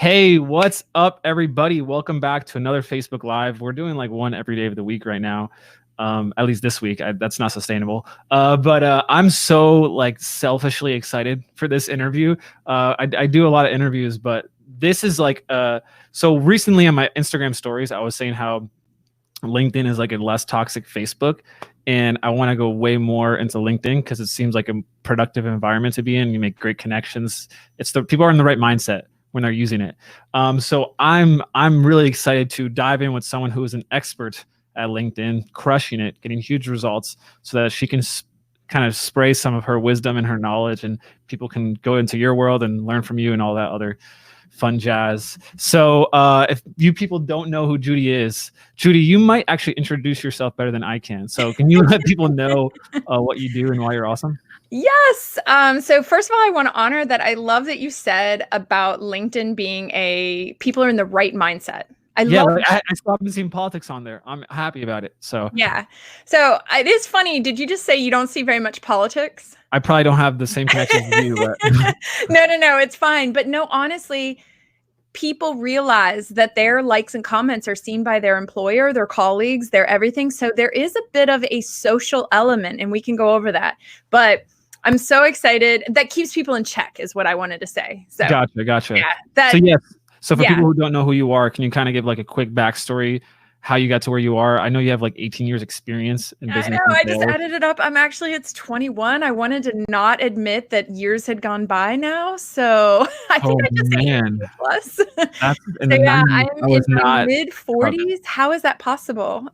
Hey, what's up, everybody? Welcome back to another Facebook Live. We're doing like one every day of the week right now. At least this week. That's not sustainable. But I'm so like selfishly excited for this interview. I do a lot of interviews, but this is like so recently on my Instagram stories, I was saying how LinkedIn is like a less toxic Facebook. And I want to go way more into LinkedIn because it seems like a productive environment to be in. You make great connections. People are in the right mindset when they're using it. So I'm really excited to dive in with someone who is an expert at LinkedIn, crushing it, getting huge results, so that she can kind of spray some of her wisdom and her knowledge, and people can go into your world and learn from you and all that other fun jazz. So if you people don't know who Judy is, Judy, you might actually introduce yourself better than I can. So can you let people know what you do and why you're awesome? Yes. So first of all, I want to honor that. I love that you said about LinkedIn being people are in the right mindset. I still haven't seen politics on there. I'm happy about it. So yeah. So it is funny. Did you just say you don't see very much politics? I probably don't have the same connections as you, but No, it's fine. But no, honestly, people realize that their likes and comments are seen by their employer, their colleagues, their everything. So there is a bit of a social element, and we can go over that. But I'm so excited. That keeps people in check is what I wanted to say. So Gotcha. Yeah. So for people who don't know who you are, can you kind of give like a quick backstory, how you got to where you are? I know you have like 18 years experience in business. I know. I just added it up. It's 21. I wanted to not admit that years had gone by now. So I think I just hit plus. I'm in my mid 40s. How is that possible?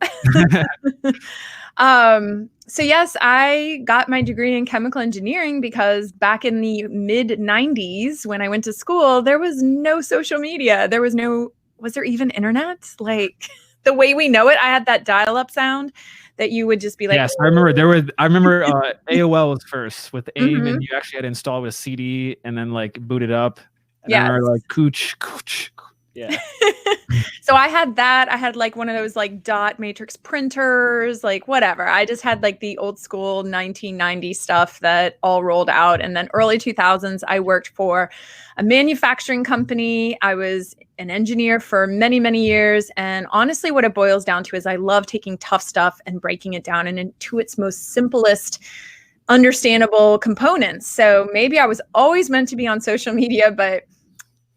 So yes, I got my degree in chemical engineering because back in the mid 90s when I went to school, there was no social media. Was there even internet? Like the way we know it, I had that dial-up sound that you would just be like, yes, I remember AOL was first with AIM, and you actually had to install with a CD and then like boot it up. And I remember like cooch. Yeah. So I had that. I had like one of those like dot matrix printers, like whatever. I just had like the old school 1990 stuff that all rolled out. And then early 2000s, I worked for a manufacturing company. I was an engineer for many, many years. And honestly, what it boils down to is I love taking tough stuff and breaking it down into its most simplest, understandable components. So maybe I was always meant to be on social media, but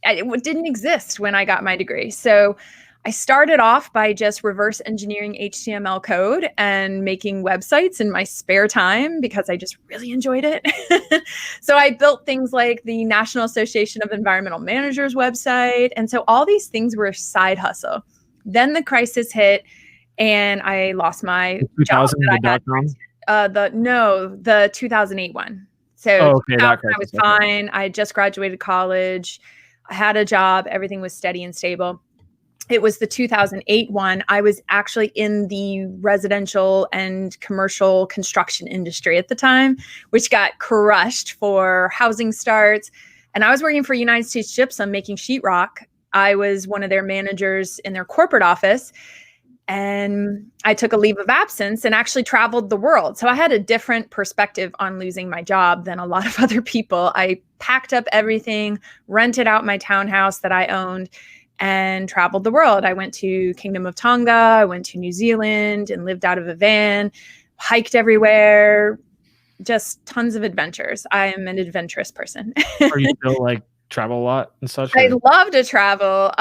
it didn't exist when I got my degree. So I started off by just reverse engineering HTML code and making websites in my spare time because I just really enjoyed it. So I built things like the National Association of Environmental Managers website. And so all these things were a side hustle. Then the crisis hit and I lost my job. The 2008 one. So I was fine. I had just graduated college. I had a job. Everything was steady and stable. It was the 2008 one. I was actually in the residential and commercial construction industry at the time, which got crushed for housing starts. And I was working for United States Gypsum making sheetrock. I was one of their managers in their corporate office. And I took a leave of absence and actually traveled the world. So I had a different perspective on losing my job than a lot of other people. I packed up everything, rented out my townhouse that I owned, and traveled the world. I went to Kingdom of Tonga, I went to New Zealand and lived out of a van, hiked everywhere, just tons of adventures. I am an adventurous person. Are you still like travel a lot and such? I love to travel.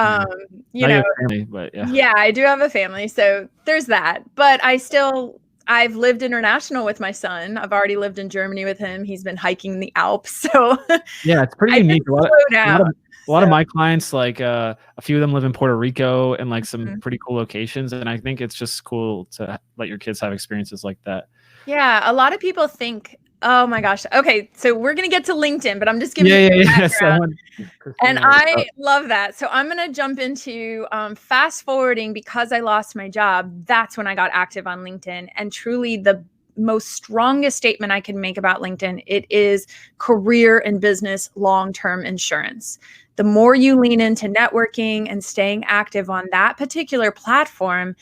You know, family, but yeah, I do have a family, so there's that. But I've lived international with my son. I've already lived in Germany with him. He's been hiking the Alps, so yeah, it's pretty unique. A lot of my clients, like a few of them live in Puerto Rico and like some pretty cool locations, and I think it's just cool to let your kids have experiences like that. Yeah, a lot of people think, oh my gosh. Okay, so we're going to get to LinkedIn, but I'm just giving you background. And I love that. So I'm going to jump into fast forwarding because I lost my job. That's when I got active on LinkedIn. And truly the most strongest statement I can make about LinkedIn, it is career and business long-term insurance. The more you lean into networking and staying active on that particular platform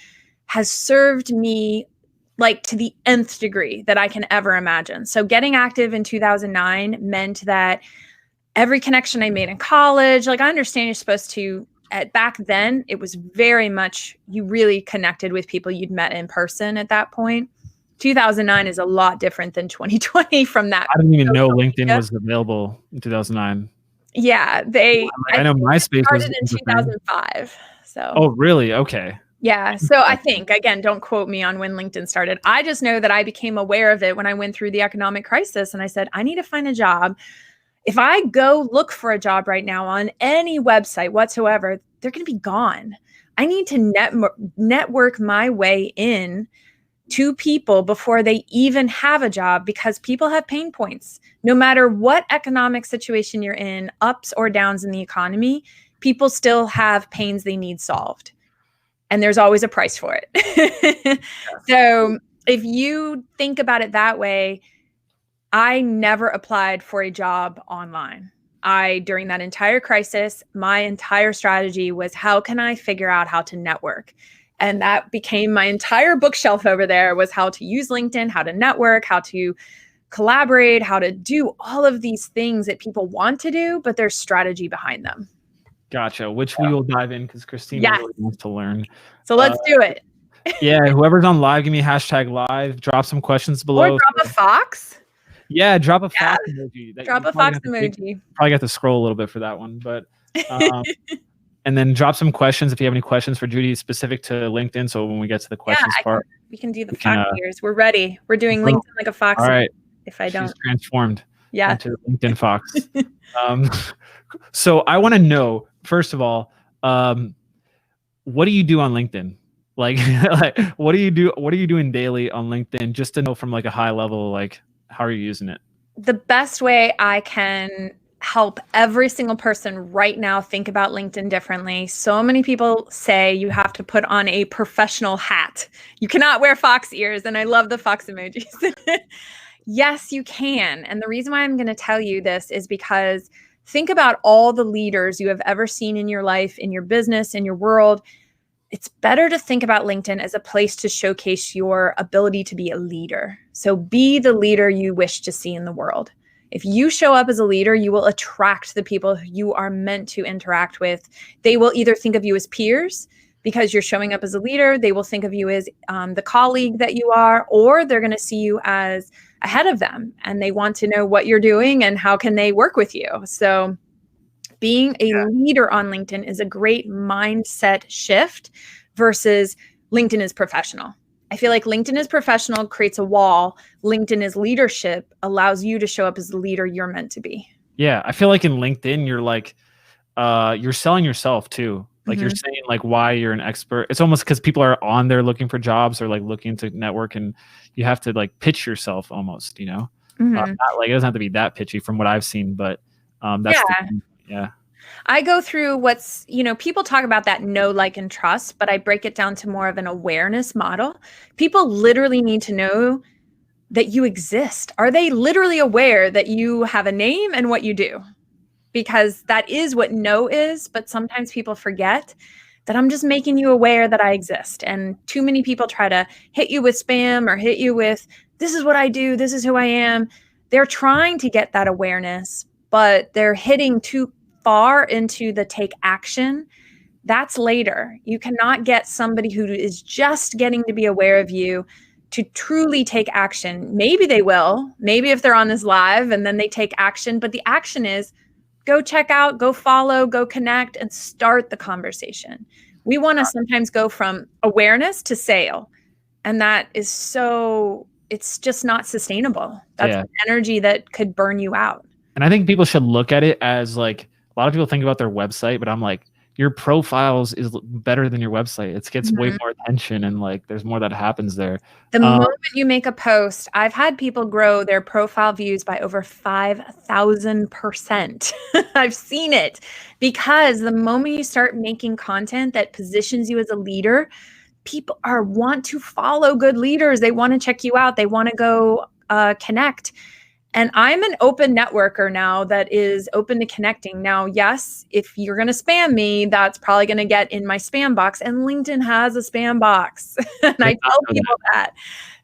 has served me like to the nth degree that I can ever imagine. So getting active in 2009 meant that every connection I made in college. Like, I understand you're supposed to, back then, it was very much, you really connected with people you'd met in person at that point. 2009 is a lot different than 2020 from that. I didn't even know LinkedIn was available in 2009. Yeah, I know MySpace started in 2005. So. Oh, really? Okay. Yeah. So I think, again, don't quote me on when LinkedIn started. I just know that I became aware of it when I went through the economic crisis, and I said, I need to find a job. If I go look for a job right now on any website whatsoever, they're going to be gone. I need to network my way in to people before they even have a job, because people have pain points. No matter what economic situation you're in, ups or downs in the economy, people still have pains they need solved. And there's always a price for it. So if you think about it that way, I never applied for a job online. During that entire crisis, my entire strategy was, how can I figure out how to network? And that became my entire bookshelf over there, was how to use LinkedIn, how to network, how to collaborate, how to do all of these things that people want to do, but there's strategy behind them. Gotcha. Which we will dive in, because Christina really wants to learn. So let's do it. Yeah. Whoever's on live, give me #live. Drop some questions below. Or drop a fox. Yeah, drop a fox emoji. Drop a fox emoji. Probably got to scroll a little bit for that one, but and then drop some questions if you have any questions for Judy specific to LinkedIn. So when we get to the questions part, we can do the fox ears. We're ready. We're doing LinkedIn like a fox. All right. If I don't, she's transformed. Yeah. Into LinkedIn fox. So I want to know, first of all, what do you do on LinkedIn? Like, what do you do? What are you doing daily on LinkedIn? Just to know from like a high level, like, how are you using it? The best way I can help every single person right now think about LinkedIn differently. So many people say you have to put on a professional hat. You cannot wear fox ears. And I love the fox emojis. Yes, you can. And the reason why I'm going to tell you this is because think about all the leaders you have ever seen in your life, in your business, in your world. It's better to think about LinkedIn as a place to showcase your ability to be a leader. So be the leader you wish to see in the world. If you show up as a leader, you will attract the people who you are meant to interact with. They will either think of you as peers because you're showing up as a leader. They will think of you as the colleague that you are, or they're going to see you as ahead of them and they want to know what you're doing and how can they work with you. So being a leader on LinkedIn is a great mindset shift versus LinkedIn is professional. I feel like LinkedIn is professional, creates a wall. LinkedIn is leadership, allows you to show up as the leader you're meant to be. Yeah. I feel like in LinkedIn, you're like, you're selling yourself too. Like you're saying like why you're an expert. It's almost because people are on there looking for jobs or like looking to network, and you have to like pitch yourself almost, you know, not like, it doesn't have to be that pitchy from what I've seen, but that's yeah. I go through what's, people talk about that know, like, and trust, but I break it down to more of an awareness model. People literally need to know that you exist. Are they literally aware that you have a name and what you do? Because that is what know is, but sometimes people forget that I'm just making you aware that I exist. And too many people try to hit you with spam or hit you with, this is what I do, this is who I am. They're trying to get that awareness, but they're hitting too far into the take action. That's later. You cannot get somebody who is just getting to be aware of you to truly take action. Maybe they will, maybe if they're on this live and then they take action, but the action is go check out, go follow, go connect, and start the conversation. We want to sometimes go from awareness to sale. And that is it's just not sustainable. That's an energy that could burn you out. And I think people should look at it as like, a lot of people think about their website, but I'm like, your profiles is better than your website. It gets way more attention, and like there's more that happens there. The moment you make a post, I've had people grow their profile views by over 5,000%. I've seen it, because the moment you start making content that positions you as a leader, people want to follow good leaders. They want to check you out. They want to go connect. And I'm an open networker now that is open to connecting. Now, yes, if you're going to spam me, that's probably going to get in my spam box. And LinkedIn has a spam box. And I tell people that.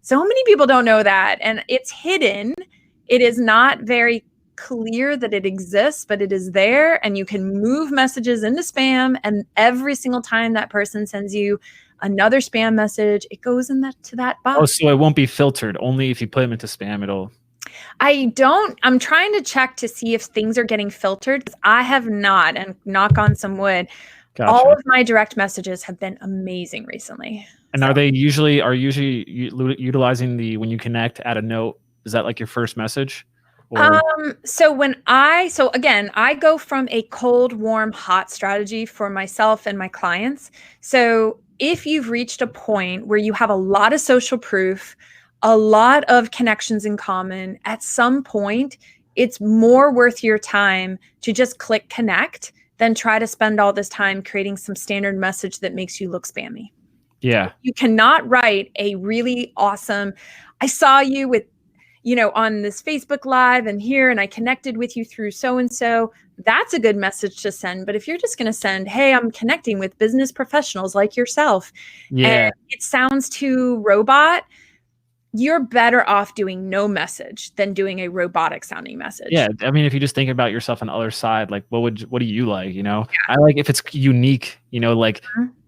So many people don't know that. And it's hidden. It is not very clear that it exists, but it is there, and you can move messages into spam. And every single time that person sends you another spam message, it goes in to that box. Oh, so it won't be filtered. Only if you put them into spam, it'll. I'm trying to check to see if things are getting filtered, because I have not, and knock on some wood. Gotcha. All of my direct messages have been amazing recently. And are they usually utilizing the, when you connect, add a note? Is that like your first message? Or? So again, I go from a cold, warm, hot strategy for myself and my clients. So if you've reached a point where you have a lot of social proof, a lot of connections in common, at some point, it's more worth your time to just click connect than try to spend all this time creating some standard message that makes you look spammy. Yeah. You cannot write a really awesome, I saw you with, on this Facebook Live and here, and I connected with you through so-and-so. That's a good message to send. But if you're just going to send, hey, I'm connecting with business professionals like yourself, and it sounds too robot, you're better off doing no message than doing a robotic sounding message. Yeah. I mean, if you just think about yourself on the other side, like what do you like? I like if it's unique, like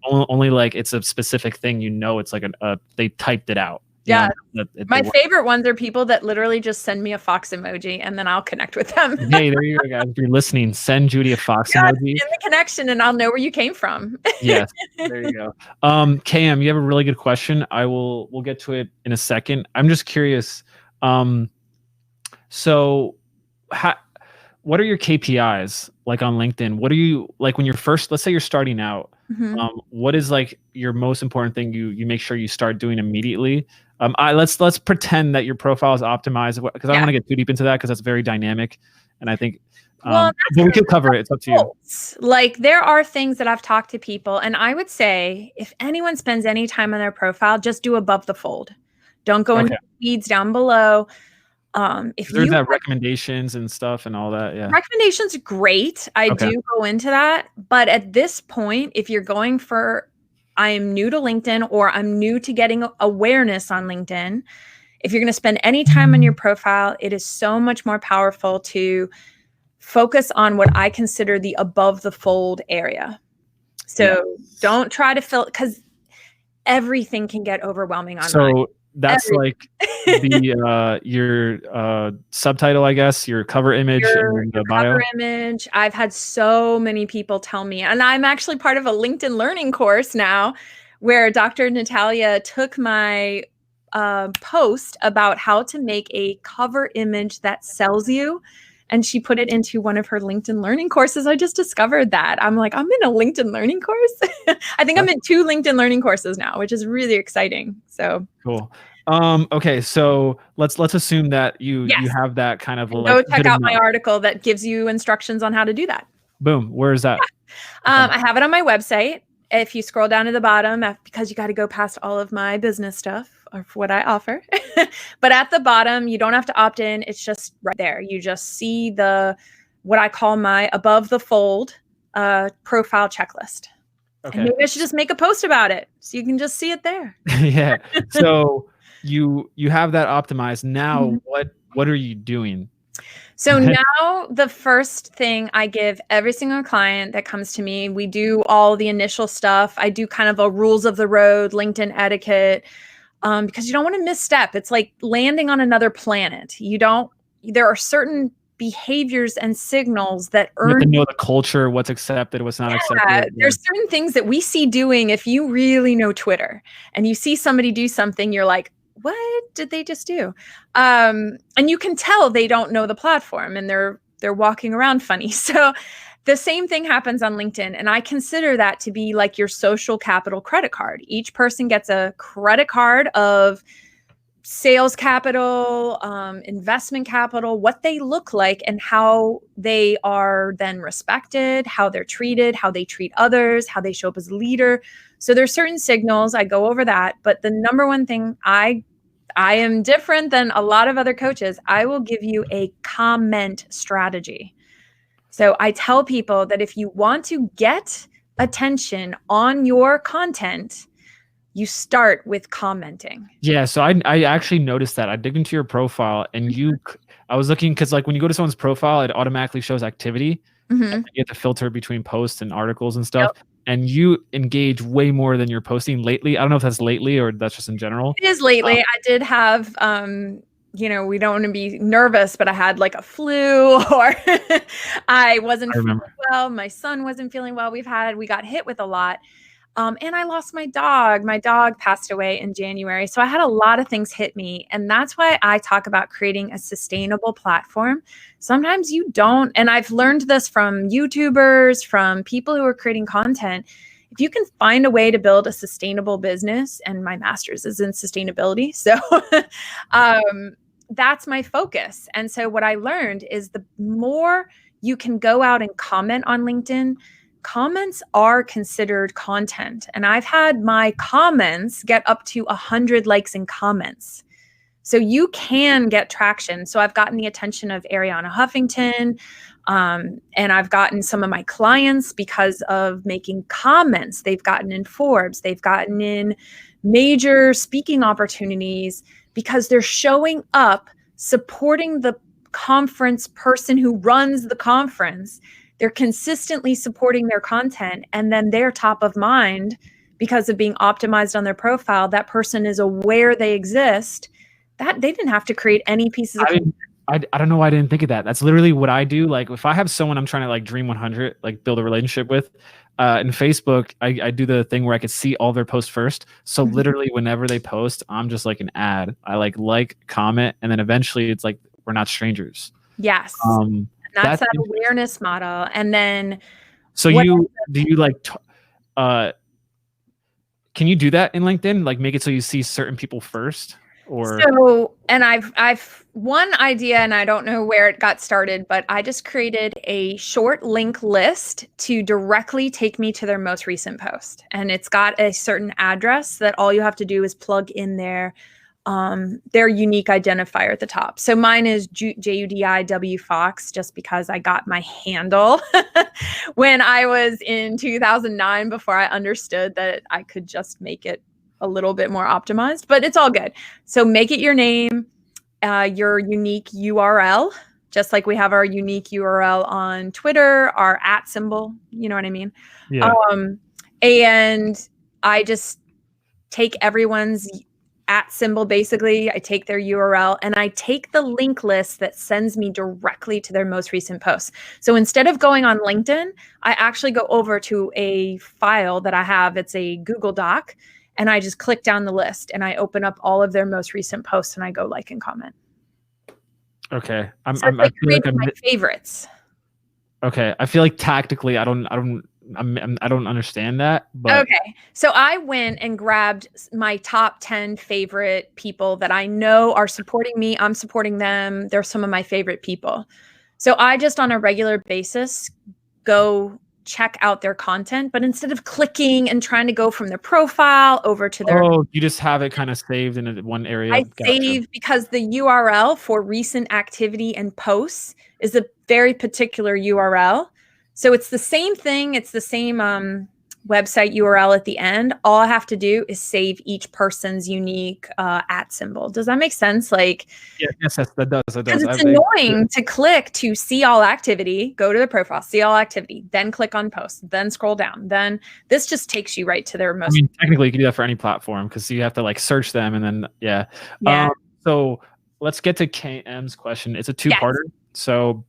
only like it's a specific thing, it's like they typed it out. Yeah. My favorite ones are people that literally just send me a Fox emoji and then I'll connect with them. Hey, there you go, guys. If you're listening, send Judy a Fox emoji. In the connection and I'll know where you came from. Yes, there you go. KM, you have a really good question. We'll get to it in a second. I'm just curious. So what are your KPIs like on LinkedIn? What are you like when you're first, let's say you're starting out, what is like your most important thing you make sure you start doing immediately? Let's pretend that your profile is optimized, because I don't want to get too deep into that because that's very dynamic. And I think, but we can cover it. It's up to you. Like there are things that I've talked to people, and I would say if anyone spends any time on their profile, just do above the fold. Don't go into weeds down below. If there's that recommendations and stuff and all that, recommendations are great. I do go into that, but at this point, if you're going for, I am new to LinkedIn or I'm new to getting awareness on LinkedIn, if you're going to spend any time on your profile, it is so much more powerful to focus on what I consider the above the fold area. So don't try to fill, because everything can get overwhelming online. So that's like your subtitle, I guess, your cover image, and the bio. Cover image. I've had so many people tell me, and I'm actually part of a LinkedIn learning course now, where Dr. Natalia took my post about how to make a cover image that sells you, and she put it into one of her LinkedIn learning courses. I just discovered that. I'm like, I'm in a LinkedIn learning course. I think I'm in 2 LinkedIn learning courses now, which is really exciting. So cool. Okay, so let's assume that you have that kind of go check out my article that gives you instructions on how to do that. Boom. Where is that? I have it on my website. If you scroll down to the bottom, because you got to go past all of my business stuff or what I offer. But at the bottom, you don't have to opt in. It's just right there. You just see what I call my above the fold profile checklist. Okay. And maybe I should just make a post about it so you can just see it there. Yeah. So you have that optimized. Now what are you doing? So now the first thing I give every single client that comes to me, we do all the initial stuff. I do kind of a rules of the road, LinkedIn etiquette, because you don't want to misstep. It's like landing on another planet. There are certain behaviors and signals that you have to know the culture, what's accepted, what's not accepted. There's certain things that we see doing. If you really know Twitter and you see somebody do something, you're like, what did they just do? And you can tell they don't know the platform and they're walking around funny. So the same thing happens on LinkedIn. And I consider that to be like your social capital credit card. Each person gets a credit card of sales capital, investment capital, what they look like and how they are then respected, how they're treated, how they treat others, how they show up as a leader. So there's certain signals. I go over that. But the number one thing, I am different than a lot of other coaches. I will give you a comment strategy. So I tell people that if you want to get attention on your content, you start with commenting. Yeah. So I actually noticed that. I dig into your profile and I was looking because like when you go to someone's profile, it automatically shows activity. Mm-hmm. You have to filter between posts and articles and stuff. Yep. And you engage way more than you're posting lately. I don't know if that's lately or that's just in general. It is lately. I did have, we don't want to be nervous, but I had like a flu or I wasn't feeling well. My son wasn't feeling well. We got hit with a lot. And I lost my dog. My dog passed away in January. So I had a lot of things hit me. And that's why I talk about creating a sustainable platform. Sometimes you don't. And I've learned this from YouTubers, from people who are creating content. If you can find a way to build a sustainable business, and my master's is in sustainability. So that's my focus. And so what I learned is the more you can go out and comment on LinkedIn, comments are considered content. And I've had my comments get up to 100 likes and comments. So you can get traction. So I've gotten the attention of Ariana Huffington, and I've gotten some of my clients because of making comments. They've gotten in Forbes. They've gotten in major speaking opportunities because they're showing up, supporting the conference person who runs the conference. They're consistently supporting their content, and then they're top of mind because of being optimized on their profile. That person is aware they exist. That they didn't have to create any pieces of content. I don't know why I didn't think of that. That's literally what I do. Like if I have someone I'm trying to like dream 100, like build a relationship with, in Facebook, I do the thing where I could see all their posts first. So literally whenever they post, I'm just like an ad. I like comment, and then eventually it's like we're not strangers. Yes. That's that awareness model. And then so do you like can you do that in LinkedIn? Like make it so you see certain people first? Or so, and I've one idea, and I don't know where it got started, but I just created a short link list to directly take me to their most recent post. And it's got a certain address that all you have to do is plug in their unique identifier at the top. So mine is Judi Fox, just because I got my handle when I was in 2009, before I understood that I could just make it a little bit more optimized, but it's all good. So make it your name, your unique URL, just like we have our unique URL on Twitter, our @ symbol, you know what I mean? Yeah. And I just take everyone's @ symbol, basically. I take their URL and I take the link list that sends me directly to their most recent posts. So instead of going on LinkedIn, I actually go over to a file that I have. It's a Google Doc. And I just click down the list and I open up all of their most recent posts and I go like and comment. Okay. I feel like my favorites. Okay. I feel like tactically I don't understand that. But okay. So I went and grabbed my top 10 favorite people that I know are supporting me. I'm supporting them. They're some of my favorite people. So I just on a regular basis go check out their content, but instead of clicking and trying to go from their profile over to their you just have it kind of saved in one area. I save because the URL for recent activity and posts is a very particular URL. So it's the same thing. It's the same website URL at the end. All I have to do is save each person's unique @ symbol. Does that make sense? Like, yes, that does. Because it's annoying to click to see all activity, go to the profile, see all activity, then click on post, then scroll down. Then this just takes you right to their most. I mean, technically, you can do that for any platform because you have to like search them and then yeah. So let's get to KM's question. It's a two-parter. Yes. So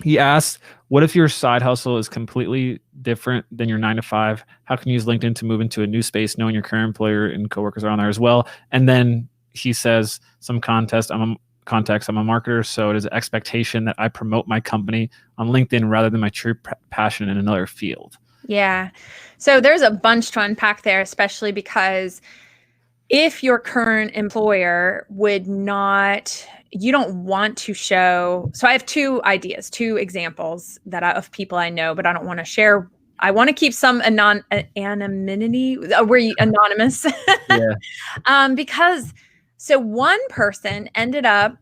he asked, what if your side hustle is completely different than your 9 to 5? How can you use LinkedIn to move into a new space, knowing your current employer and coworkers are on there as well? And then he says, some context, I'm a marketer, so it is an expectation that I promote my company on LinkedIn rather than my true passion in another field. Yeah. So there's a bunch to unpack there, especially because if your current employer you don't want to show. So I have two examples of people I know, but I don't want to share. I want to keep some anonymity, where you anonymous. Yeah. Because so one person ended up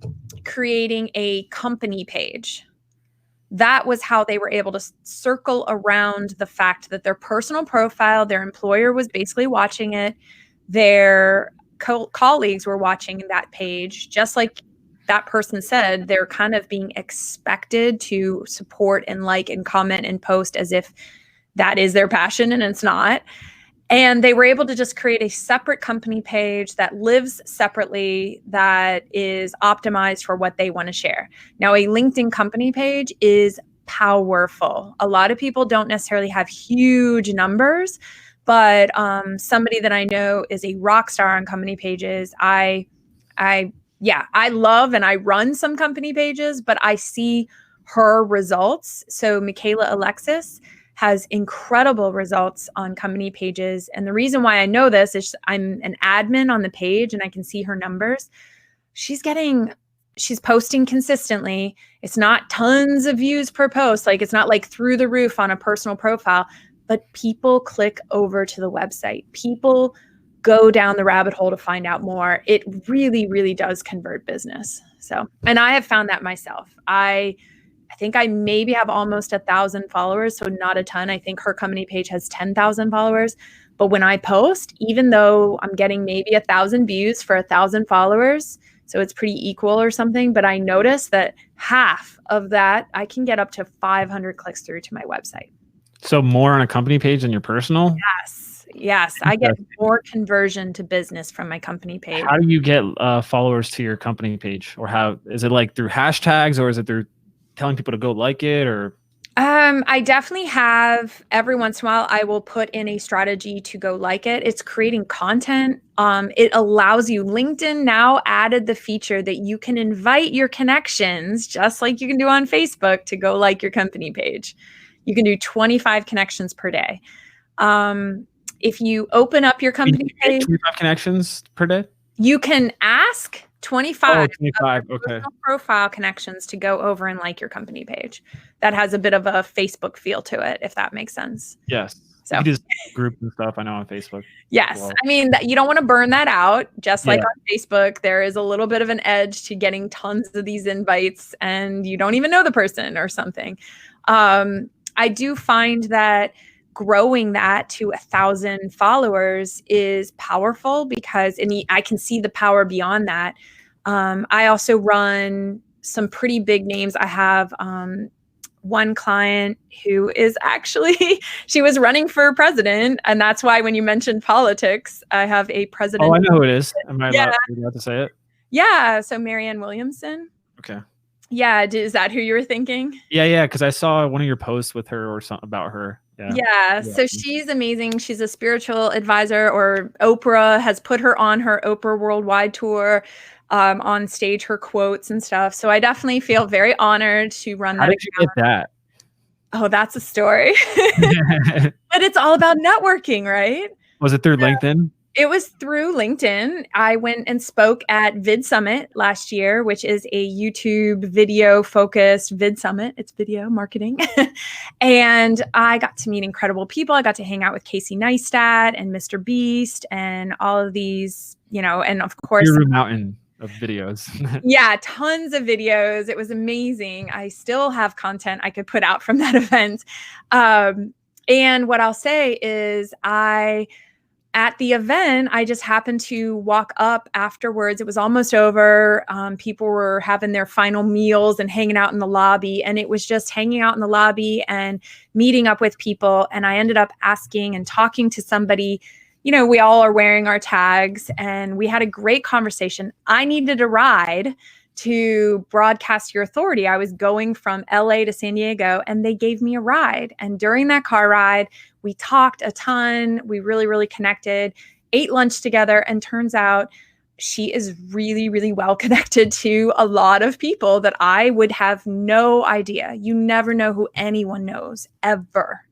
creating a company page. That was how they were able to circle around the fact that their personal profile, their employer was basically watching it. Their colleagues were watching that page, just like that person said they're kind of being expected to support and like and comment and post as if that is their passion, and it's not. And they were able to just create a separate company page that lives separately, that is optimized for what they want to share. Now, a LinkedIn company page is powerful. A lot of people don't necessarily have huge numbers, but somebody that I know is a rock star on company pages. I love and I run some company pages, but I see her results. So Michaela Alexis has incredible results on company pages. And the reason why I know this is I'm an admin on the page and I can see her numbers. She's posting consistently. It's not tons of views per post. Like, it's not like through the roof on a personal profile, but people click over to the website. People go down the rabbit hole to find out more. It really, really does convert business. So, and I have found that myself. I think I maybe have almost 1,000 followers, so not a ton. I think her company page has 10,000 followers. But when I post, even though I'm getting maybe 1,000 views for 1,000 followers, so it's pretty equal or something, but I notice that half of that, I can get up to 500 clicks through to my website. So more on a company page than your personal? Yes. I get more conversion to business from my company page. How do you get followers to your company page? Or how is it, like through hashtags, or is it through telling people to go like it? Or I definitely have, every once in a while, I will put in a strategy to go like it. It's creating content. It allows you, LinkedIn now added the feature that you can invite your connections, just like you can do on Facebook, to go like your company page. You can do 25 connections per day. If you open up your company page, 25 connections per day? You can ask 25, 25 okay. profile connections to go over and like your company page. That has a bit of a Facebook feel to it, if that makes sense. Yes. So you just group and stuff, I know, on Facebook. Yes. Well, I mean, you don't want to burn that out. Just like on Facebook, there is a little bit of an edge to getting tons of these invites and you don't even know the person or something. I do find that growing that to 1,000 followers is powerful because I can see the power beyond that. I also run some pretty big names. I have one client who is actually, she was running for president. And that's why when you mentioned politics, I have a president. Oh, I know who it is. Am I allowed to say it? Yeah. So Marianne Williamson. Okay. Yeah. Is that who you were thinking? Yeah. Because I saw one of your posts with her or something about her. Yeah. So she's amazing. She's a spiritual advisor, or Oprah has put her on her Oprah Worldwide tour, on stage, her quotes and stuff. So I definitely feel very honored to run that. How did you get that? Oh, that's a story. But it's all about networking, right? Was it through LinkedIn? It was through LinkedIn. I went and spoke at Vid Summit last year, which is a YouTube video focused Vid Summit. It's video marketing. And I got to meet incredible people. I got to hang out with Casey Neistat and Mr. Beast and all of these, and of course, your mountain of videos. Yeah, tons of videos. It was amazing. I still have content I could put out from that event. And what I'll say is at the event, I just happened to walk up afterwards. It was almost over. People were having their final meals and hanging out in the lobby. And it was just hanging out in the lobby and meeting up with people. And I ended up asking and talking to somebody. We all are wearing our tags and we had a great conversation. I needed a ride to Broadcast Your Authority. I was going from LA to San Diego and they gave me a ride. And during that car ride, we talked a ton. We really, really connected, ate lunch together. And turns out she is really, really well connected to a lot of people that I would have no idea. You never know who anyone knows ever.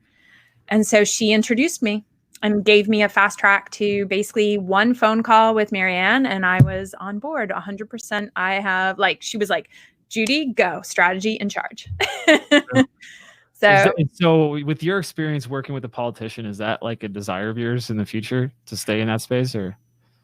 And so she introduced me and gave me a fast track to basically one phone call with Marianne, and I was on board 100%. She was like, Judy, go, strategy in charge. So with your experience working with a politician, is that like a desire of yours in the future to stay in that space? Or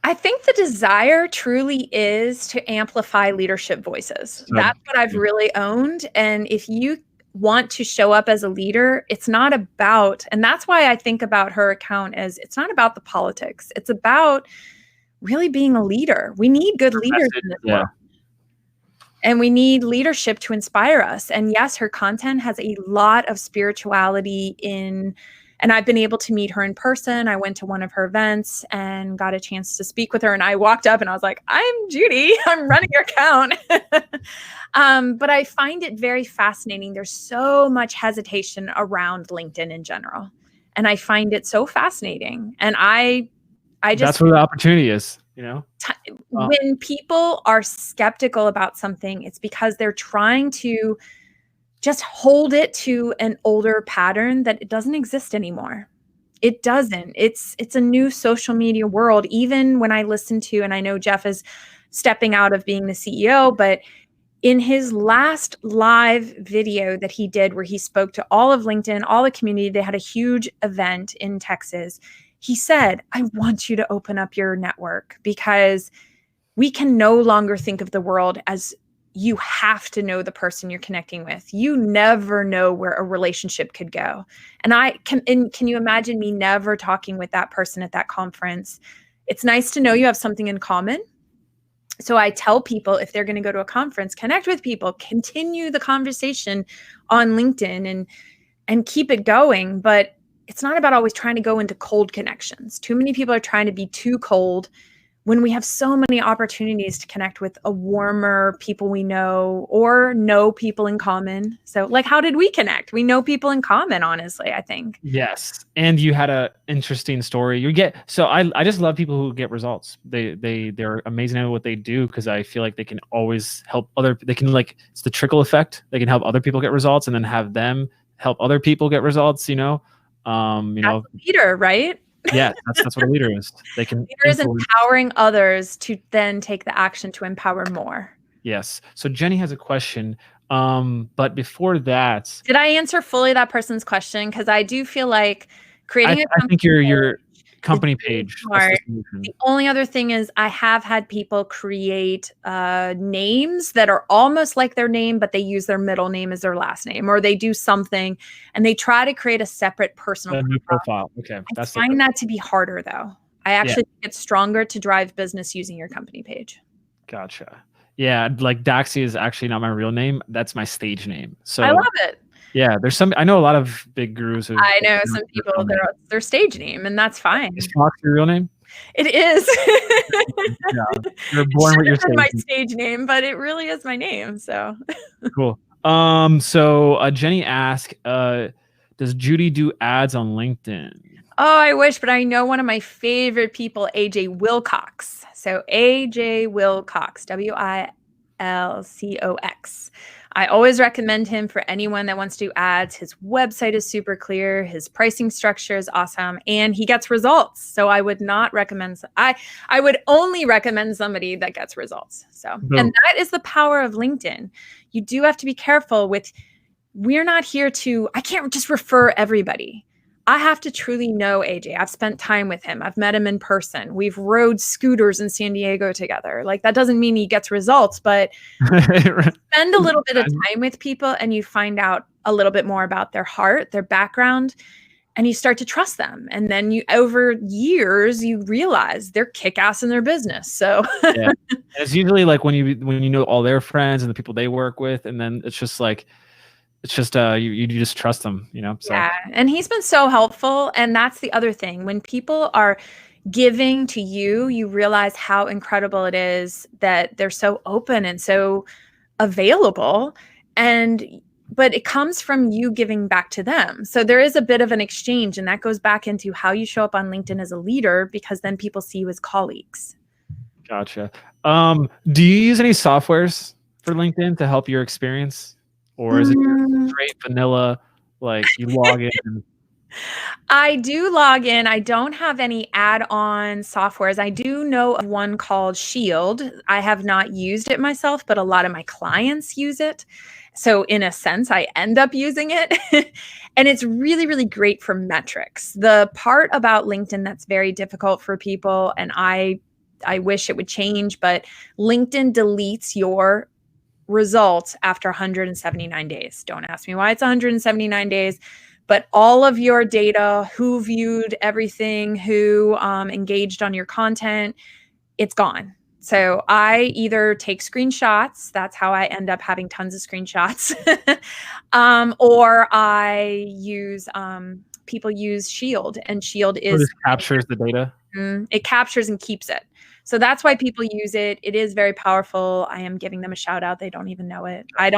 I think the desire truly is to amplify leadership voices. That's what I've really owned. And if you want to show up as a leader, it's not about, and that's why I think about her account as, it's not about the politics. It's about really being a leader. We need good leaders in this world. And we need leadership to inspire us. And yes, her content has a lot of spirituality and I've been able to meet her in person. I went to one of her events and got a chance to speak with her. And I walked up and I was like, I'm Judy. I'm running your account. But I find it very fascinating. There's so much hesitation around LinkedIn in general. And I find it so fascinating. And I just, that's where the opportunity is, you know? When people are skeptical about something, it's because they're trying to just hold it to an older pattern that it doesn't exist anymore. It doesn't. It's a new social media world. Even when I listen to, and I know Jeff is stepping out of being the CEO, but in his last live video that he did where he spoke to all of LinkedIn, all the community, they had a huge event in Texas. He said, I want you to open up your network because we can no longer think of the world as you have to know the person you're connecting with. You never know where a relationship could go. And can you imagine me never talking with that person at that conference? It's nice to know you have something in common. So I tell people if they're going to go to a conference, connect with people, continue the conversation on LinkedIn and keep it going. But it's not about always trying to go into cold connections. Too many people are trying to be too cold when we have so many opportunities to connect with a warmer people we know or know people in common. So like, how did we connect? We know people in common, honestly, I think. Yes. And you had a interesting story. I just love people who get results. They're amazing at what they do because I feel like they can always help it's the trickle effect. They can help other people get results and then have them help other people get results, you know? That's a leader, right? Yeah, that's what a leader is. They can leader is empowering others to then take the action to empower more. Yes. So Jenny has a question. But before that, did I answer fully that person's question? Because I do feel like creating I think your company page. The only other thing is I have had people create names that are almost like their name, but they use their middle name as their last name, or they do something and they try to create a separate personal profile. Okay. I find that to be harder though. I actually think it's stronger to drive business using your company page. Gotcha. Yeah. Like Daxi is actually not my real name. That's my stage name. So I love it. Yeah, I know a lot of big gurus. I know some people, their stage name, and that's fine. Is Fox your real name? It is. Yeah, you're born with your stage name, but it really is my name. So cool. So Jenny asked, does Judy do ads on LinkedIn? Oh, I wish, but I know one of my favorite people, AJ Wilcox. So AJ Wilcox, WILCOX. I always recommend him for anyone that wants to do ads. His website is super clear. His pricing structure is awesome, and he gets results. So I would not recommend. I would only recommend somebody that gets results. So, and that is the power of LinkedIn. You do have to be careful with. We're not here to. I can't just refer everybody. I have to truly know AJ. I've spent time with him. I've met him in person. We've rode scooters in San Diego together. Like that doesn't mean he gets results, but spend a little bit of time with people and you find out a little bit more about their heart, their background, and you start to trust them. And then over years, you realize they're kick-ass in their business. So yeah. It's usually like when you know all their friends and the people they work with, and then it's just like, you just trust them, you know? So. Yeah. And he's been so helpful. And that's the other thing. When people are giving to you, you realize how incredible it is that they're so open and so available. But it comes from you giving back to them. So there is a bit of an exchange, and that goes back into how you show up on LinkedIn as a leader, because then people see you as colleagues. Gotcha. Do you use any softwares for LinkedIn to help your experience? Or is it straight vanilla, like you log in? I do log in. I don't have any add-on softwares. I do know of one called Shield. I have not used it myself, but a lot of my clients use it. So in a sense, I end up using it. And it's really, really great for metrics. The part about LinkedIn that's very difficult for people, and I wish it would change, but LinkedIn deletes your results after 179 days. Don't ask me why it's 179 days, but all of your data, who viewed everything, who engaged on your content, it's gone. So I either take screenshots. That's how I end up having tons of screenshots. Or I use, people use Shield, and Shield So is this captures the data. it captures and keeps it. So that's why people use it. It is very powerful. I am giving them a shout out. They don't even know it. I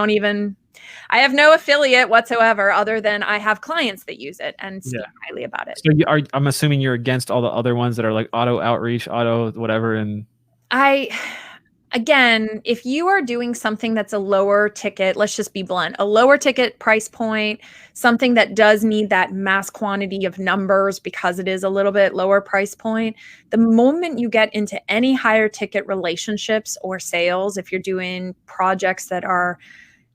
have no affiliate whatsoever other than I have clients that use it and speak highly about it. So I'm assuming you're against all the other ones that are like auto outreach, auto whatever. And again, if you are doing something that's a lower ticket, let's just be blunt, a lower ticket price point, something that does need that mass quantity of numbers because it is a little bit lower price point, the moment you get into any higher ticket relationships or sales, if you're doing projects that are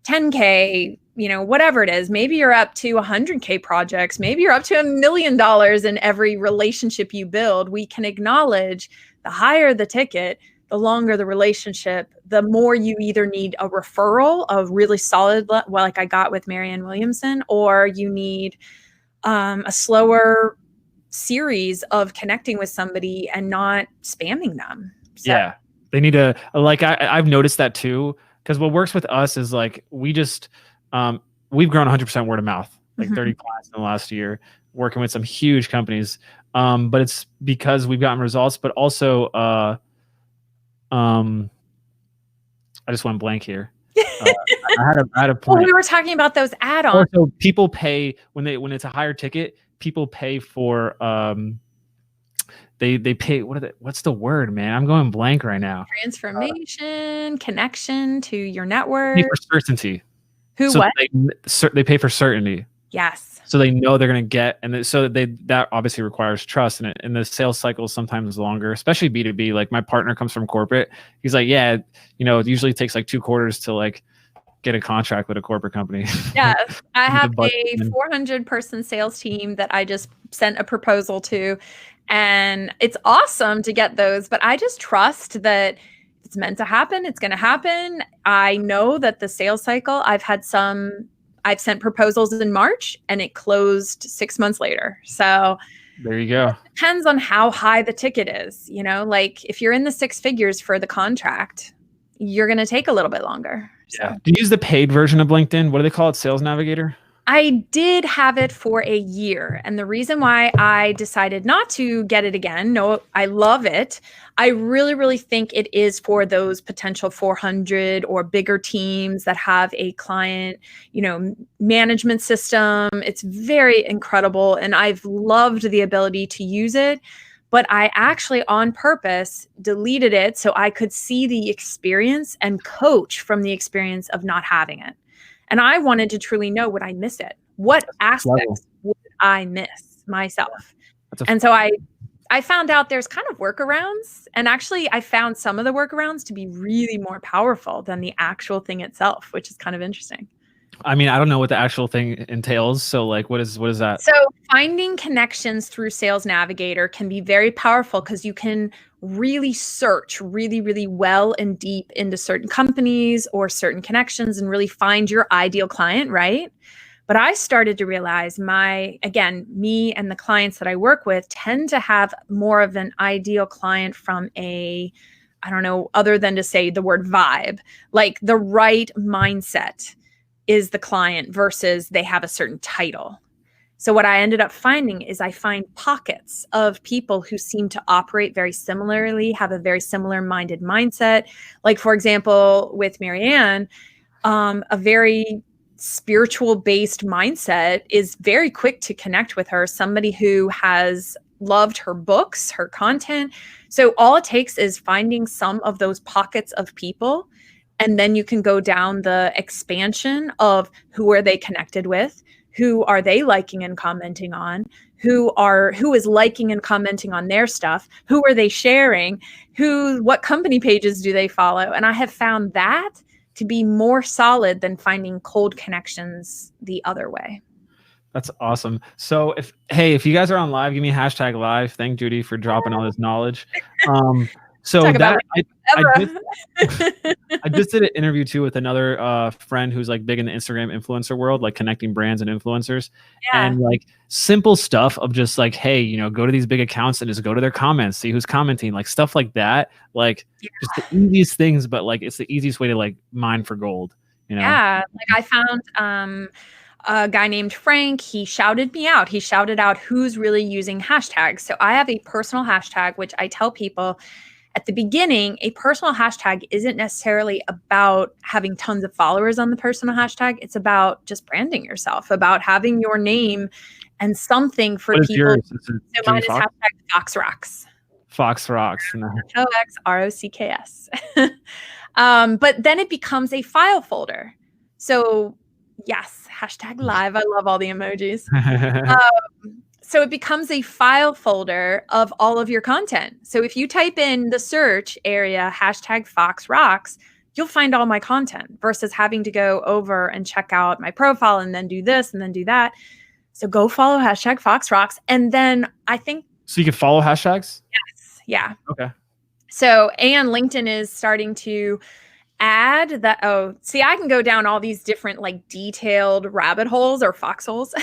10K, whatever it is, maybe you're up to 100K projects, maybe you're up to $1 million in every relationship you build, we can acknowledge the higher the ticket, the longer the relationship, the more you either need a referral of really solid, like I got with Marianne Williamson, or you need a slower series of connecting with somebody and not spamming them. So. Yeah, they need to, like, I've noticed that too, because what works with us is like, we've grown 100% word of mouth, like 30 clients in the last year, working with some huge companies. But it's because we've gotten results, but also, I just went blank here. I had a point. Well, we were talking about those add-ons. Also, people pay when it's a higher ticket. People pay for they pay what's the word, man? I'm going blank right now. Transformation, connection to your network. Pay for certainty. What? They pay for certainty. Yes. So they know they're going to get, and that obviously requires trust, and the sales cycle is sometimes longer, especially B2B. Like my partner comes from corporate. He's like, yeah, it usually takes like 2 quarters to like get a contract with a corporate company. Yeah, I have a 400-person sales team that I just sent a proposal to, and it's awesome to get those, but I just trust that it's meant to happen. It's going to happen. I know that the sales cycle, I've sent proposals in March and it closed 6 months later. So there you go. It depends on how high the ticket is. Like if you're in the 6 figures for the contract, you're going to take a little bit longer. Yeah. Do you use the paid version of LinkedIn? What do they call it? Sales Navigator? I did have it for a year. And the reason why I decided not to get it again, no, I love it. I really, really think it is for those potential 400 or bigger teams that have a client, management system. It's very incredible. And I've loved the ability to use it. But I actually on purpose deleted it so I could see the experience and coach from the experience of not having it. And I wanted to truly know, would I miss it? What aspects would I miss myself? And so I found out there's kind of workarounds. And actually, I found some of the workarounds to be really more powerful than the actual thing itself, which is kind of interesting. I mean, I don't know what the actual thing entails. So like, what is that? So finding connections through Sales Navigator can be very powerful because you can really search really, really well and deep into certain companies or certain connections and really find your ideal client, right? But I started to realize me and the clients that I work with tend to have more of an ideal client from I don't know, other than to say the word vibe, like the right mindset is the client versus they have a certain title. So what I ended up finding is I find pockets of people who seem to operate very similarly, have a very similar minded mindset. Like, for example, with Marianne, a very spiritual based mindset is very quick to connect with her. Somebody who has loved her books, her content. So all it takes is finding some of those pockets of people. And then you can go down the expansion of who are they connected with? Who are they liking and commenting on? Who is liking and commenting on their stuff? Who are they sharing? What company pages do they follow? And I have found that to be more solid than finding cold connections the other way. That's awesome. So if you guys are on live, give me #live. Thank Judy for dropping all this knowledge. So that I just did an interview too with another friend who's like big in the Instagram influencer world, like connecting brands and influencers, Yeah. and like simple stuff of just like, hey, go to these big accounts and just go to their comments, see who's commenting, like stuff like that. Like just the easiest things, but like it's the easiest way to like mine for gold. Yeah. Like I found a guy named Frank. He shouted me out. He shouted out who's really using hashtags. So I have a personal hashtag, which I tell people at the beginning, a personal hashtag isn't necessarily about having tons of followers on the personal hashtag. It's about just branding yourself, about having your name and something for people. Yours? So mine is hashtag Fox Rocks. Fox Rocks. FOXROCKS. But then it becomes a file folder. So yes, hashtag live. I love all the emojis. So it becomes a file folder of all of your content. So if you type in the search area, hashtag Fox Rocks, you'll find all my content versus having to go over and check out my profile and then do this and then do that. So go follow hashtag Fox Rocks. And then I think. So you can follow hashtags? Yes. Yeah. Okay. So, and LinkedIn is starting to add that. Oh, see, I can go down all these different like detailed rabbit holes or foxholes,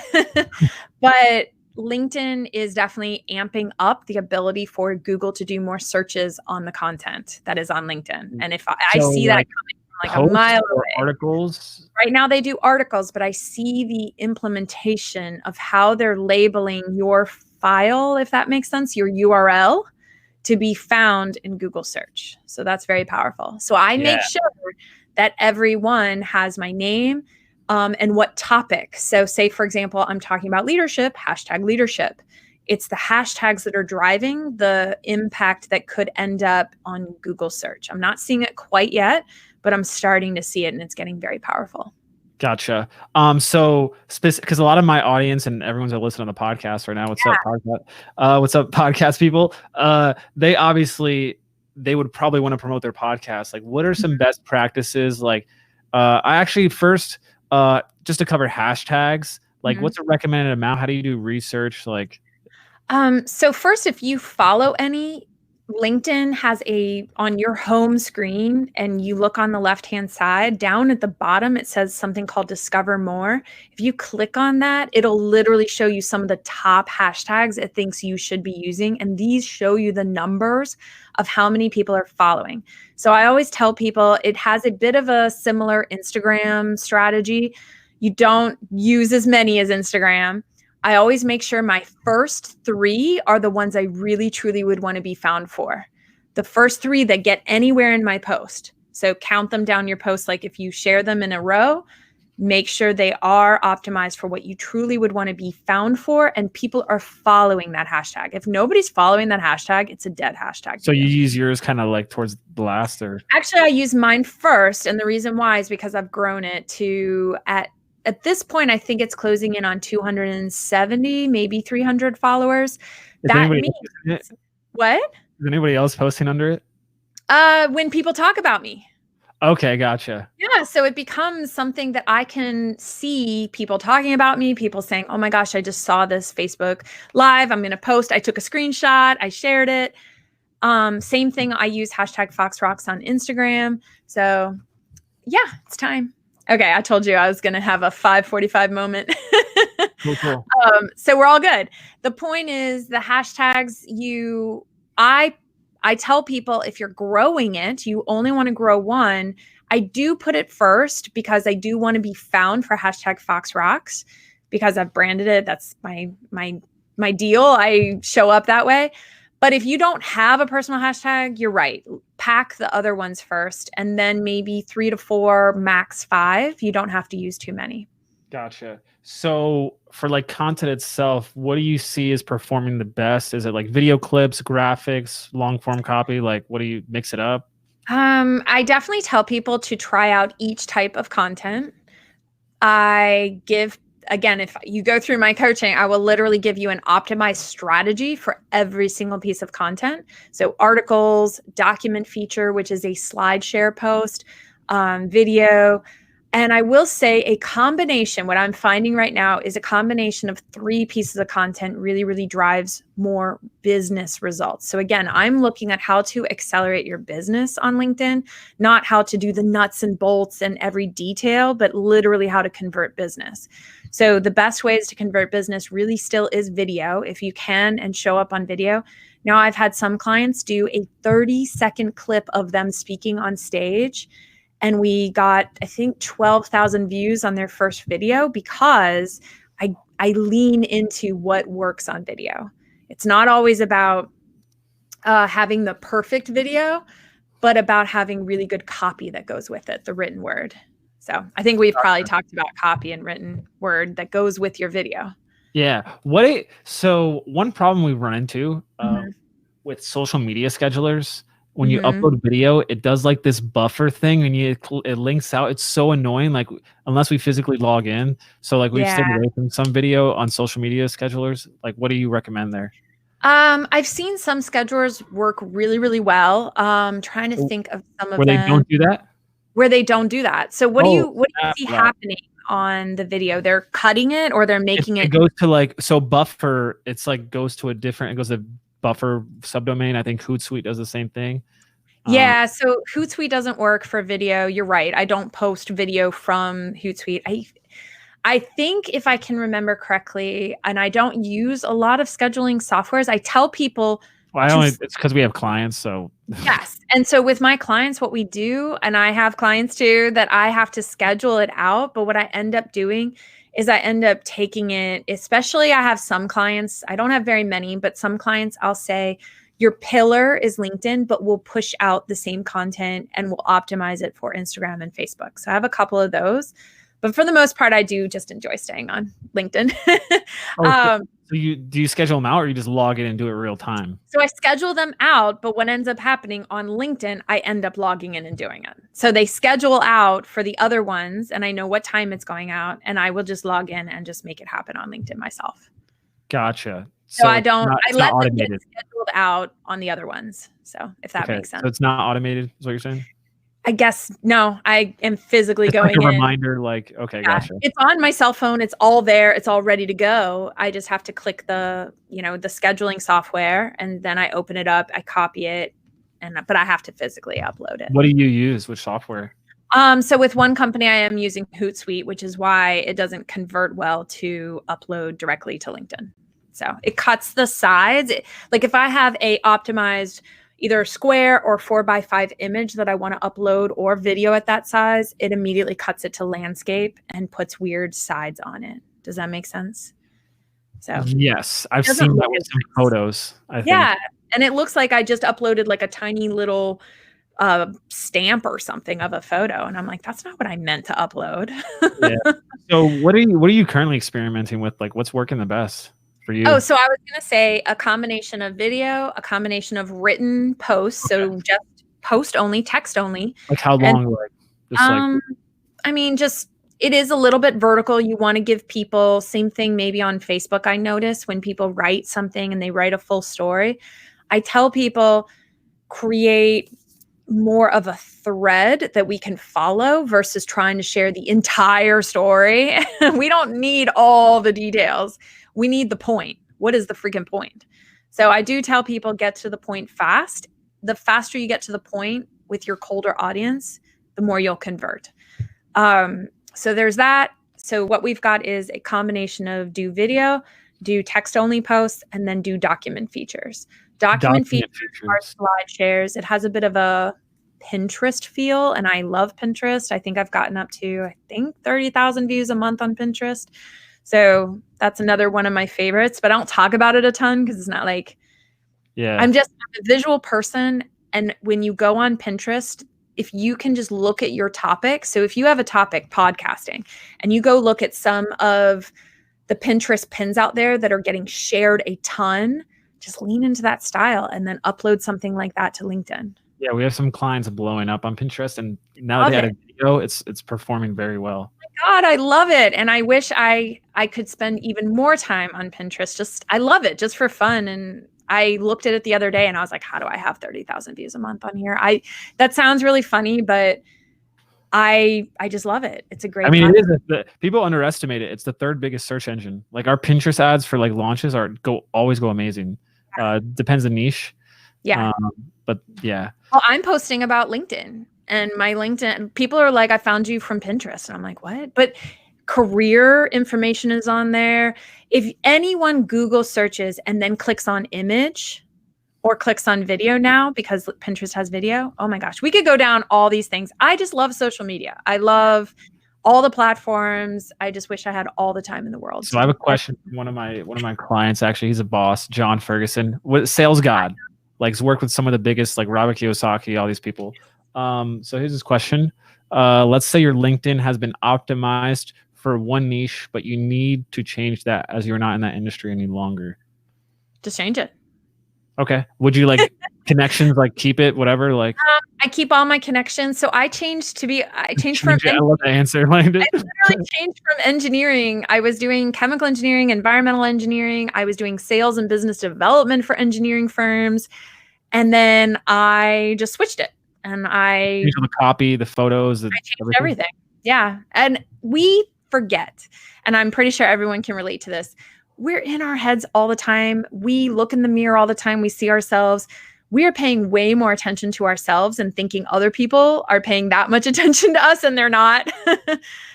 but LinkedIn is definitely amping up the ability for Google to do more searches on the content that is on LinkedIn. And if I see that coming from like a mile away. Articles? Right now they do articles, but I see the implementation of how they're labeling your file, if that makes sense, your URL, to be found in Google search. So that's very powerful. So I make sure that everyone has my name and what topic. So say, for example, I'm talking about leadership, hashtag leadership. It's the hashtags that are driving the impact that could end up on Google search. I'm not seeing it quite yet, but I'm starting to see it and it's getting very powerful. Gotcha. So because a lot of my audience and everyone's that listening on the podcast right now, what's up, podcast? What's up, podcast people? They would probably want to promote their podcast. Like, what are some best practices? Like, I actually first, just to cover hashtags, like what's a recommended amount? How do you do research? Like, so first, if you follow any, LinkedIn has on your home screen and you look on the left-hand side, down at the bottom, it says something called Discover More. If you click on that, it'll literally show you some of the top hashtags it thinks you should be using. And these show you the numbers of how many people are following. So I always tell people it has a bit of a similar Instagram strategy. You don't use as many as Instagram. I always make sure my first 3 are the ones I really, truly would want to be found for. The first 3 that get anywhere in my post. So count them down your post. Like if you share them in a row, make sure they are optimized for what you truly would want to be found for. And people are following that hashtag. If nobody's following that hashtag, it's a dead hashtag. So you use yours kind of like towards the last, or? Actually, I use mine first. And the reason why is because I've grown it to at this point, I think it's closing in on 270, maybe 300 followers. That means what? Is anybody else posting under it? When people talk about me. Okay, gotcha. Yeah, so it becomes something that I can see people talking about me, people saying, oh my gosh, I just saw this Facebook Live. I'm going to post. I took a screenshot. I shared it. Same thing. I use hashtag Fox Rocks on Instagram. So yeah, it's time. Okay, I told you I was going to have a 5:45 moment. Cool. So we're all good. The point is the hashtags I tell people if you're growing it, you only want to grow one. I do put it first because I do want to be found for hashtag Fox Rocks because I've branded it. That's my deal. I show up that way. But if you don't have a personal hashtag, you're right. Pack the other ones first and then maybe 3 to 4, max 5. You don't have to use too many. Gotcha. So for like content itself, what do you see as performing the best? Is it like video clips, graphics, long form copy? Like what do you mix it up? I definitely tell people to try out each type of content. Again, if you go through my coaching, I will literally give you an optimized strategy for every single piece of content. So articles, document feature, which is a slide share post, video. And I will say a combination, what I'm finding right now is a combination of 3 pieces of content really, really drives more business results. So again, I'm looking at how to accelerate your business on LinkedIn, not how to do the nuts and bolts and every detail, but literally how to convert business. So the best ways to convert business really still is video, if you can, and show up on video. Now I've had some clients do a 30-second clip of them speaking on stage, and we got, I think, 12,000 views on their first video because I lean into what works on video. It's not always about having the perfect video, but about having really good copy that goes with it, the written word. So I think we've probably talked about copy and written word that goes with your video. Yeah. So one problem we've run into with social media schedulers, when you upload video, it does like this buffer thing and it links out. It's so annoying. Like unless we physically log in. So like we've stayed away from some video on social media schedulers. Like what do you recommend there? I've seen some schedulers work really, really well. Trying to think of some of them. Where they don't do that? Where they don't do that. So what do you see happening on the video? They're cutting it or they're making it. It goes to like, so buffer, it's like goes to a different, it goes to buffer subdomain. I think Hootsuite does the same thing. Yeah, so Hootsuite doesn't work for video. You're right. I don't post video from Hootsuite. I think if I can remember correctly, and I don't use a lot of scheduling softwares, I tell people. Well, it's because we have clients, so. Yes. And so with my clients, what we do, and I have clients too, that I have to schedule it out. But what I end up doing is I end up taking it, especially I have some clients, I don't have very many, but some clients I'll say, your pillar is LinkedIn, but we'll push out the same content and we'll optimize it for Instagram and Facebook. So I have a couple of those, but for the most part, I do just enjoy staying on LinkedIn. So do you schedule them out or you just log in and do it real time? So I schedule them out, but what ends up happening on LinkedIn, I end up logging in and doing it. So they schedule out for the other ones and I know what time it's going out and I will just log in and just make it happen on LinkedIn myself. Gotcha. So I let them get scheduled out on the other ones. So if that makes sense. So it's not automated is what you're saying? I guess, no, I am physically going like a in. Reminder, like, okay, gotcha. It's on my cell phone. It's all there. It's all ready to go. I just have to click the scheduling software and then I open it up, I copy it, but I have to physically upload it. What do you use? Which software? So with one company, I am using Hootsuite, which is why it doesn't convert well to upload directly to LinkedIn. So it cuts the sides. Like if I have a optimized either square or 4x5 image that I want to upload or video at that size, it immediately cuts it to landscape and puts weird sides on it. Does that make sense? So yes, I've seen that with some photos. I think. Yeah, and it looks like I just uploaded like a tiny little stamp or something of a photo, and I'm like, that's not what I meant to upload. Yeah. So what are you currently experimenting with? Like, what's working the best for you? Oh, so I was going to say a combination of video, a combination of written posts. Okay. So just post only, text only. Like how long? I mean, just it is a little bit vertical. You want to give people, same thing maybe on Facebook. I notice when people write something and they write a full story, I tell people create more of a thread that we can follow versus trying to share the entire story. We don't need all the details. We need the point. What is the freaking point? So I do tell people get to the point fast. The faster you get to the point with your colder audience, the more you'll convert. So there's that. So what we've got is a combination of do video, do text only posts, and then do document features. Document features are slide shares. It has a bit of a Pinterest feel, and I love Pinterest. I think I've gotten up to 30,000 views a month on Pinterest. So that's another one of my favorites, but I don't talk about it a ton because it's not like, I'm a visual person. And when you go on Pinterest, if you can just look at your topic. So if you have a topic, podcasting, and you go look at some of the Pinterest pins out there that are getting shared a ton, just lean into that style and then upload something like that to LinkedIn. Yeah, we have some clients blowing up on Pinterest, and now that they had a video, it's performing very well. Oh my God, I love it. And I wish I could spend even more time on Pinterest. I love it just for fun. And I looked at it the other day and I was like, how do I have 30,000 views a month on here? That sounds really funny, but I just love it. It's a great I mean, platform. it is. People underestimate it. It's the third biggest search engine. Like our Pinterest ads for like launches always go amazing. Depends the niche. Yeah. But yeah. Well, I'm posting about LinkedIn, and my LinkedIn people are like, I found you from Pinterest. And I'm like, what? But career information is on there. If anyone Google searches and then clicks on image or clicks on video now, because Pinterest has video, oh my gosh, we could go down all these things. I just love social media. I love all the platforms. I just wish I had all the time in the world. So I have a question from one of my clients. Actually, he's a boss, John Ferguson, sales god, like he's worked with some of the biggest, like Robert Kiyosaki, all these people. So here's his question. Let's say your LinkedIn has been optimized for one niche, but you need to change that as you're not in that industry any longer. Just change it. Okay. Would you like connections, like keep it, whatever? Like I keep all my connections. So I changed from I love the answer. I literally changed from engineering. I was doing chemical engineering, environmental engineering. I was doing sales and business development for engineering firms. And then I just switched it. And I changed the copy, the photos, I changed everything. Yeah. And we forget, and I'm pretty sure everyone can relate to this. We're in our heads all the time. We look in the mirror all the time. We see ourselves. We are paying way more attention to ourselves and thinking other people are paying that much attention to us, and they're not.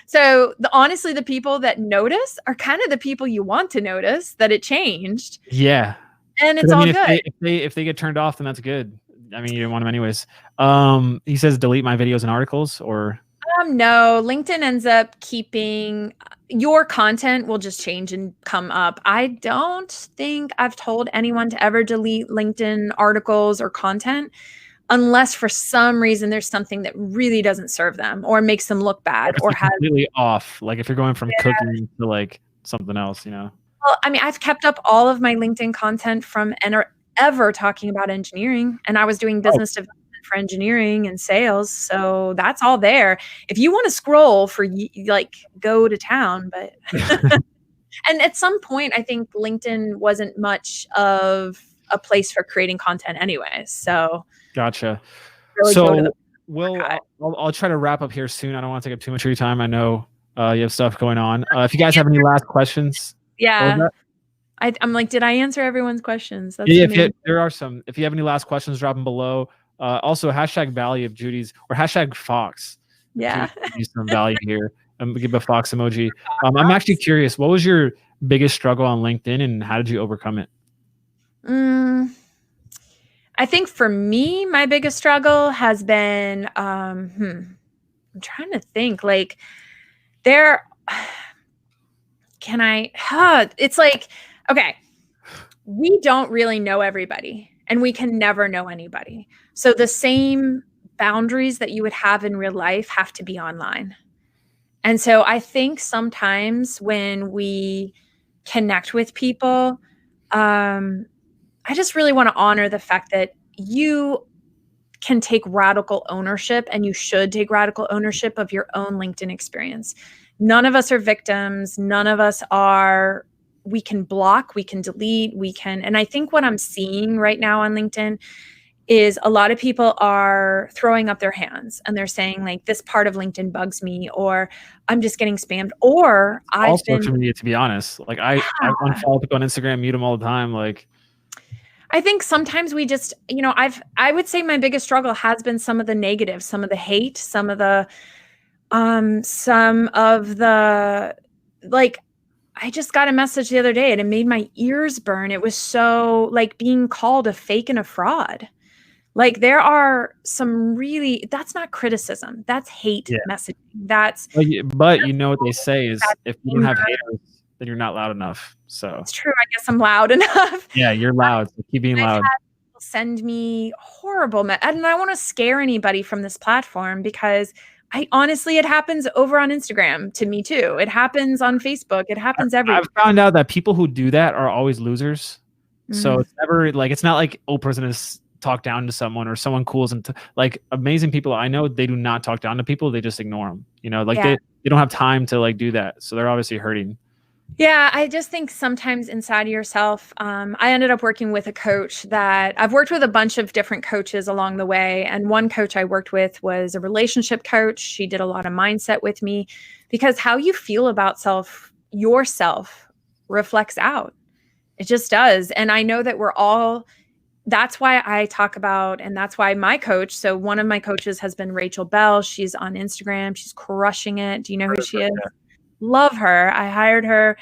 So honestly, the people that notice are kind of the people you want to notice that it changed. Yeah. And it's all good. If they get turned off, then that's good. I mean, you didn't want them anyways. He says delete my videos and articles, or no, LinkedIn ends up keeping your content will just change and come up. I don't think I've told anyone to ever delete LinkedIn articles or content unless for some reason there's something that really doesn't serve them or makes them look bad or has completely off. Like if you're going from cooking to like something else, you know. Well, I mean, I've kept up all of my LinkedIn content from ever talking about engineering, and I was doing business development for engineering and sales. So that's all there. If you want to scroll for like go to town, but and at some point I think LinkedIn wasn't much of a place for creating content anyway. So gotcha. Really so I'll try to wrap up here soon. I don't want to take up too much of your time. I know you have stuff going on. If you guys have any last questions. Yeah. I'm like, did I answer everyone's questions? That's there are some. If you have any last questions, drop them below. Also, hashtag value of Judy's or hashtag Fox. Yeah. Use some value here. Give a Fox emoji. I'm actually curious. What was your biggest struggle on LinkedIn, and how did you overcome it? I think for me, my biggest struggle has been. I'm trying to think. Like, it's like, okay, we don't really know everybody, and we can never know anybody. So the same boundaries that you would have in real life have to be online. And so I think sometimes when we connect with people, I just really want to honor the fact that you can take radical ownership, and you should take radical ownership of your own LinkedIn experience. None of us are victims. None of us are, we can block, we can delete, and I think what I'm seeing right now on LinkedIn is a lot of people are throwing up their hands and they're saying like, this part of LinkedIn bugs me, or I'm just getting spammed, or social media, to be honest. Like I unfollow people on Instagram, mute them all the time. Like, I think sometimes we just, I would say my biggest struggle has been some of the negative, some of the hate, some of the, like, I just got a message the other day and it made my ears burn. It was so like being called a fake and a fraud. Like there are some really, that's not criticism. That's hate messaging. But you know what they say is if you don't have haters, then you're not loud enough. So it's true. I guess I'm loud enough. Yeah, you're loud. So keep being loud. Send me horrible, and I don't want to scare anybody from this platform, because honestly, it happens over on Instagram to me too. It happens on Facebook. It happens everywhere. I've found out that people who do that are always losers. So it's never like, it's not like Oprah's gonna talk down to someone, or someone cools and like amazing people I know, they do not talk down to people. They just ignore them. They don't have time to like do that. So they're obviously hurting. Yeah, I just think sometimes inside of yourself, I ended up working with a coach that I've worked with a bunch of different coaches along the way. And one coach I worked with was a relationship coach. She did a lot of mindset with me because how you feel about yourself reflects out. It just does. And I know that that's why I talk about, and that's why my coach, so one of my coaches has been Rachel Bell. She's on Instagram. She's crushing it. Do you know who she is? Love her. I hired her,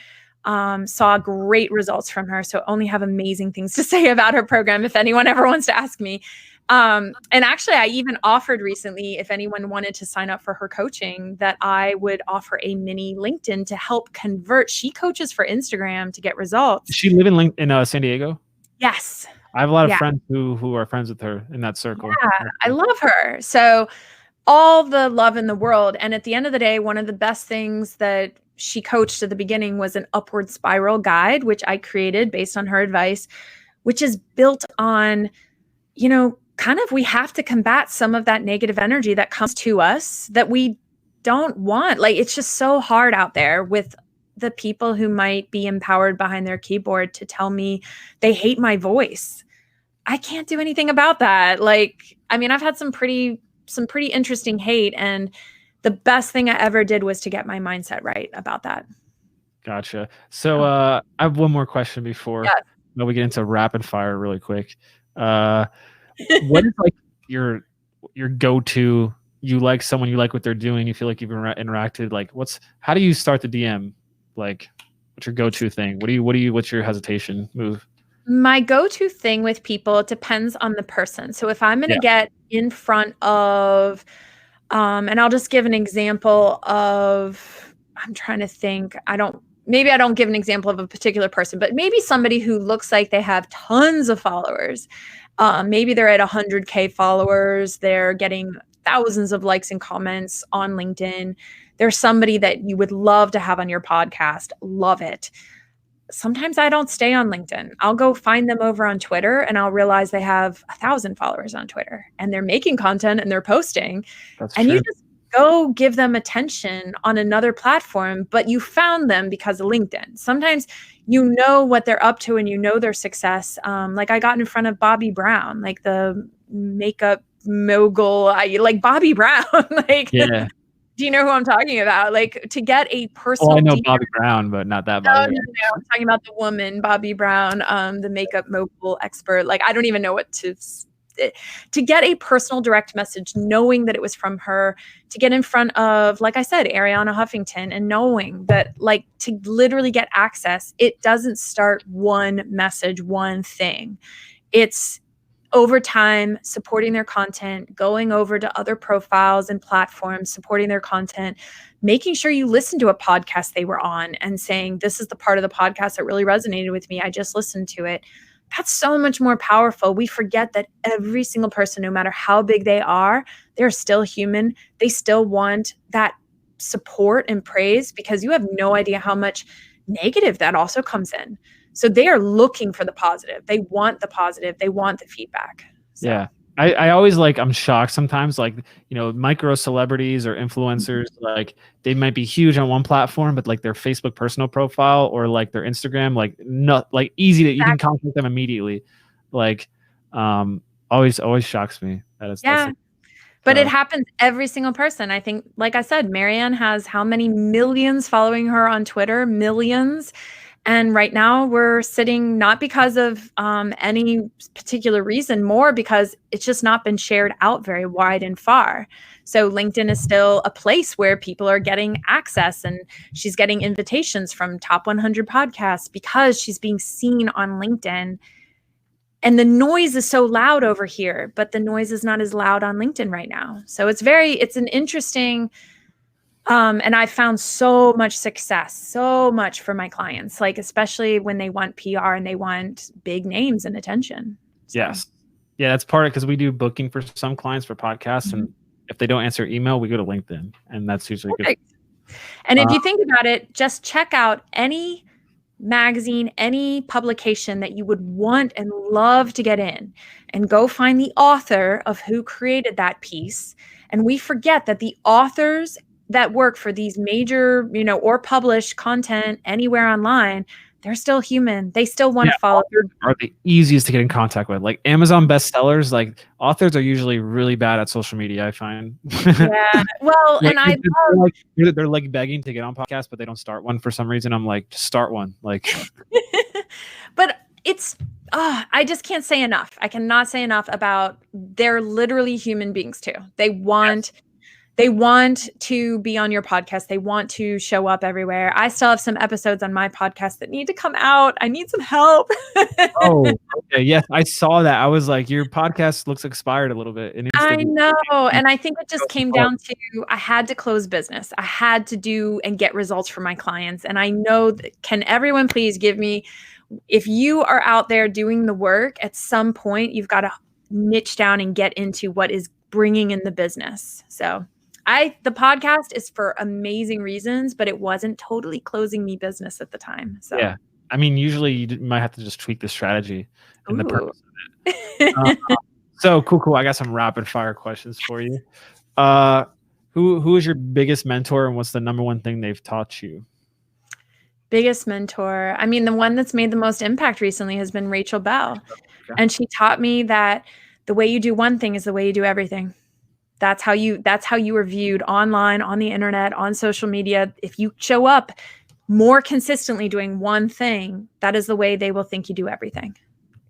saw great results from her. So only have amazing things to say about her program if anyone ever wants to ask me. And actually, I even offered recently if anyone wanted to sign up for her coaching, that I would offer a mini LinkedIn to help convert. She coaches for Instagram to get results. Does she live in San Diego? Yes. I have a lot of friends who are friends with her in that circle. Yeah, I love her. So all the love in the world. And at the end of the day, one of the best things that she coached at the beginning was an upward spiral guide, which I created based on her advice, which is built on, kind of we have to combat some of that negative energy that comes to us that we don't want. Like, it's just so hard out there with the people who might be empowered behind their keyboard to tell me they hate my voice. I can't do anything about that. Like, I mean, I've had some pretty interesting hate, and the best thing I ever did was to get my mindset right about that. Gotcha. So I have one more question before we get into rapid fire really quick. What is like your go-to? You like someone, you like what they're doing, you feel like you've interacted. Like, how do you start the DM? Like, what's your go-to thing? What's your hesitation move? My go-to thing with people, it depends on the person. So if I'm going to get in front of, and I'll just give an example of, I'm trying to think, maybe I don't give an example of a particular person, but maybe somebody who looks like they have tons of followers. Maybe they're at 100K followers. They're getting thousands of likes and comments on LinkedIn. There's somebody that you would love to have on your podcast. Love it. Sometimes I don't stay on LinkedIn. I'll go find them over on Twitter, and I'll realize they have 1,000 followers on Twitter and they're making content and they're posting. That's and true. You just go give them attention on another platform, but you found them because of LinkedIn. Sometimes you know what they're up to and you know their success. Like I got in front of Bobbi Brown, like the makeup mogul. I like Bobbi Brown. Like, yeah. Do you know who I'm talking about? Like, to get a personal. I know Bobbi Brown, but not that Bobbi. No. I'm talking about the woman, Bobbi Brown, the makeup mogul expert. Like, I don't even know what to get a personal direct message, knowing that it was from her, to get in front of, like I said, Ariana Huffington, and knowing that, like, to literally get access, it doesn't start one message, one thing. It's over time, supporting their content, going over to other profiles and platforms, supporting their content, making sure you listen to a podcast they were on and saying, this is the part of the podcast that really resonated with me. I just listened to it. That's so much more powerful. We forget that every single person, no matter how big they are, they're still human. They still want that support and praise, because you have no idea how much negative that also comes in. So they are looking for the positive. They want the positive. They want the feedback. So. Yeah. I always I'm shocked sometimes, micro celebrities or influencers, like they might be huge on one platform, but like their Facebook personal profile or like their Instagram, easy to, you can contact them immediately. Always shocks me. But it happens every single person. I think, like I said, Marianne has how many millions following her on Twitter? Millions. And right now we're sitting, not because of any particular reason, more because it's just not been shared out very wide and far. So LinkedIn is still a place where people are getting access, and she's getting invitations from top 100 podcasts because she's being seen on LinkedIn. And the noise is so loud over here, but the noise is not as loud on LinkedIn right now. So it's an interesting. And I found so much success, so much for my clients, like especially when they want PR and they want big names and attention. So. Yes. Yeah, that's part of it, because we do booking for some clients for podcasts, and if they don't answer email, we go to LinkedIn, and that's usually good. And if you think about it, just check out any magazine, any publication that you would want and love to get in, and go find the author of who created that piece. And we forget that the authors that work for these major, or publish content anywhere online, they're still human. They still want to follow. Authors are the easiest to get in contact with. Like Amazon bestsellers, like authors are usually really bad at social media, I find. Yeah. Well, Like, and they're like begging to get on podcasts, but they don't start one for some reason. I'm like, just start one. Like, but I just can't say enough. I cannot say enough about they're literally human beings too. They want to be on your podcast. They want to show up everywhere. I still have some episodes on my podcast that need to come out. I need some help. oh, okay. Yes, I saw that. I was like, your podcast looks expired a little bit. I know. And I think it just came down to I had to close business. I had to do and get results for my clients. And I know that, can everyone please give me, if you are out there doing the work, at some point, you've got to niche down and get into what is bringing in the business. So the podcast is for amazing reasons, but it wasn't totally closing me business at the time. So yeah, I mean, usually you might have to just tweak the strategy and the purpose of it. So cool. I got some rapid fire questions for you. Who is your biggest mentor, and what's the number one thing they've taught you? Biggest mentor. I mean, the one that's made the most impact recently has been Rachel Bell. Okay. And she taught me that the way you do one thing is the way you do everything. That's how you are viewed online, on the internet, on social media. If you show up more consistently doing one thing, that is the way they will think you do everything.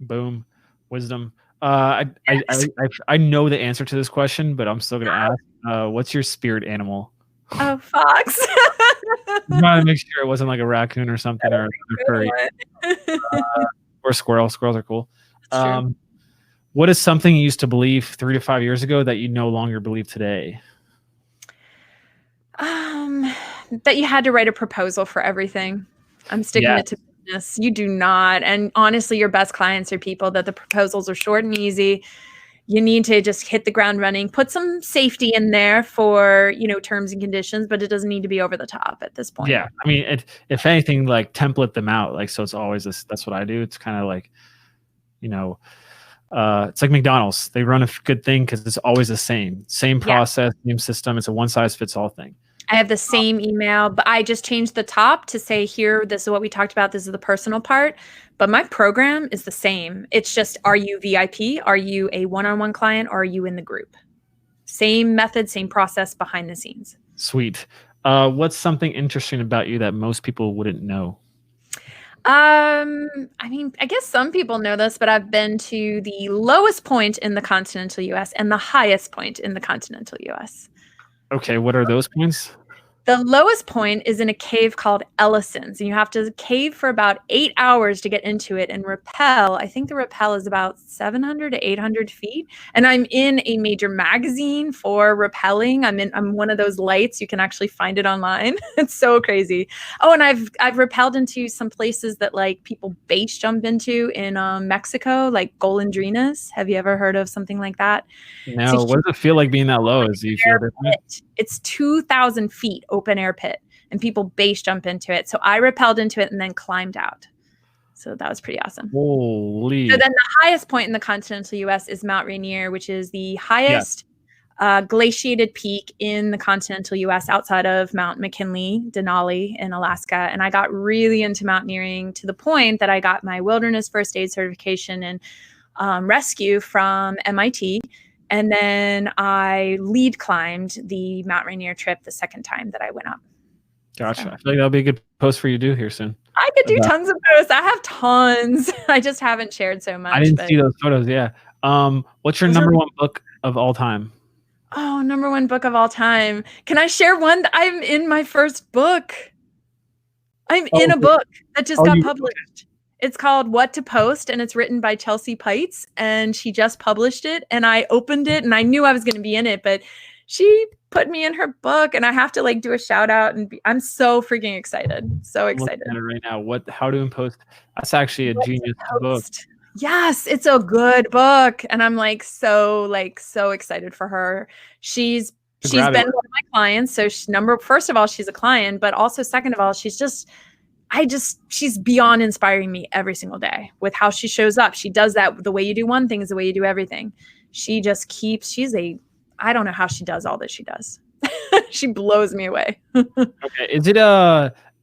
Boom. Wisdom. I know the answer to this question, but I'm still going to ask, what's your spirit animal? Oh, fox. I'm trying to make sure it wasn't like a raccoon or something, or furry. Or squirrel. Squirrels are cool. What is something you used to believe 3 to 5 years ago that you no longer believe today? That you had to write a proposal for everything. I'm sticking it to business. You do not. And honestly, your best clients are people that the proposals are short and easy. You need to just hit the ground running, put some safety in there for, terms and conditions, but it doesn't need to be over the top at this point. Yeah. I mean, if anything, like template them out. Like, so it's always this, that's what I do. It's kind of like, it's like McDonald's. They run a good thing because it's always the same process, same system. It's a one size fits all thing. I have the same email, but I just changed the top to say, here, this is what we talked about. This is the personal part, but my program is the same. It's just, are you VIP? Are you a one-on-one client? Or are you in the group? Same method, same process behind the scenes. Sweet. What's something interesting about you that most people wouldn't know? I mean, I guess some people know this, but I've been to the lowest point in the continental US and the highest point in the continental US. Okay, what are those points? The lowest point is in a cave called Ellison's, and you have to cave for about 8 hours to get into it and rappel. I think the rappel is about 700 to 800 feet. And I'm in a major magazine for rappelling. I'm one of those lights. You can actually find it online. It's so crazy. Oh, and I've rappelled into some places that like people base jump into in Mexico, like Golondrinas. Have you ever heard of something like that? No. What does it feel like being that low? Do you feel different? It's 2,000 feet open air pit, and people base jump into it. So I rappelled into it and then climbed out. So that was pretty awesome. Holy. So then the highest point in the continental US is Mount Rainier, which is the highest glaciated peak in the continental US outside of Mount McKinley, Denali in Alaska. And I got really into mountaineering to the point that I got my wilderness first aid certification in rescue from MIT. And then I lead climbed the Mount Rainier trip the second time that I went up. Gotcha. So, I feel like that'll be a good post for you to do here soon. I could do tons of posts. I have tons. I just haven't shared so much. I didn't see those photos. Yeah. What's your number one book of all time? Oh, number one book of all time. Can I share one? I'm in my first book. I'm in a book that just got published. It's called What to Post, and it's written by Chelsea Pites, and she just published it, and I opened it, and I knew I was going to be in it, but she put me in her book, and I have to like do a shout out, and I'm so freaking excited. So excited. I'm looking at it right now. How to Post. That's actually a genius book. Yes, it's a good book, and I'm so excited for her. She's been one of my clients, so first of all, she's a client, but also second of all, she's beyond inspiring me every single day with how she shows up. She does that. The way you do one thing is the way you do everything. She just I don't know how she does all that she does. She blows me away. Okay. Is it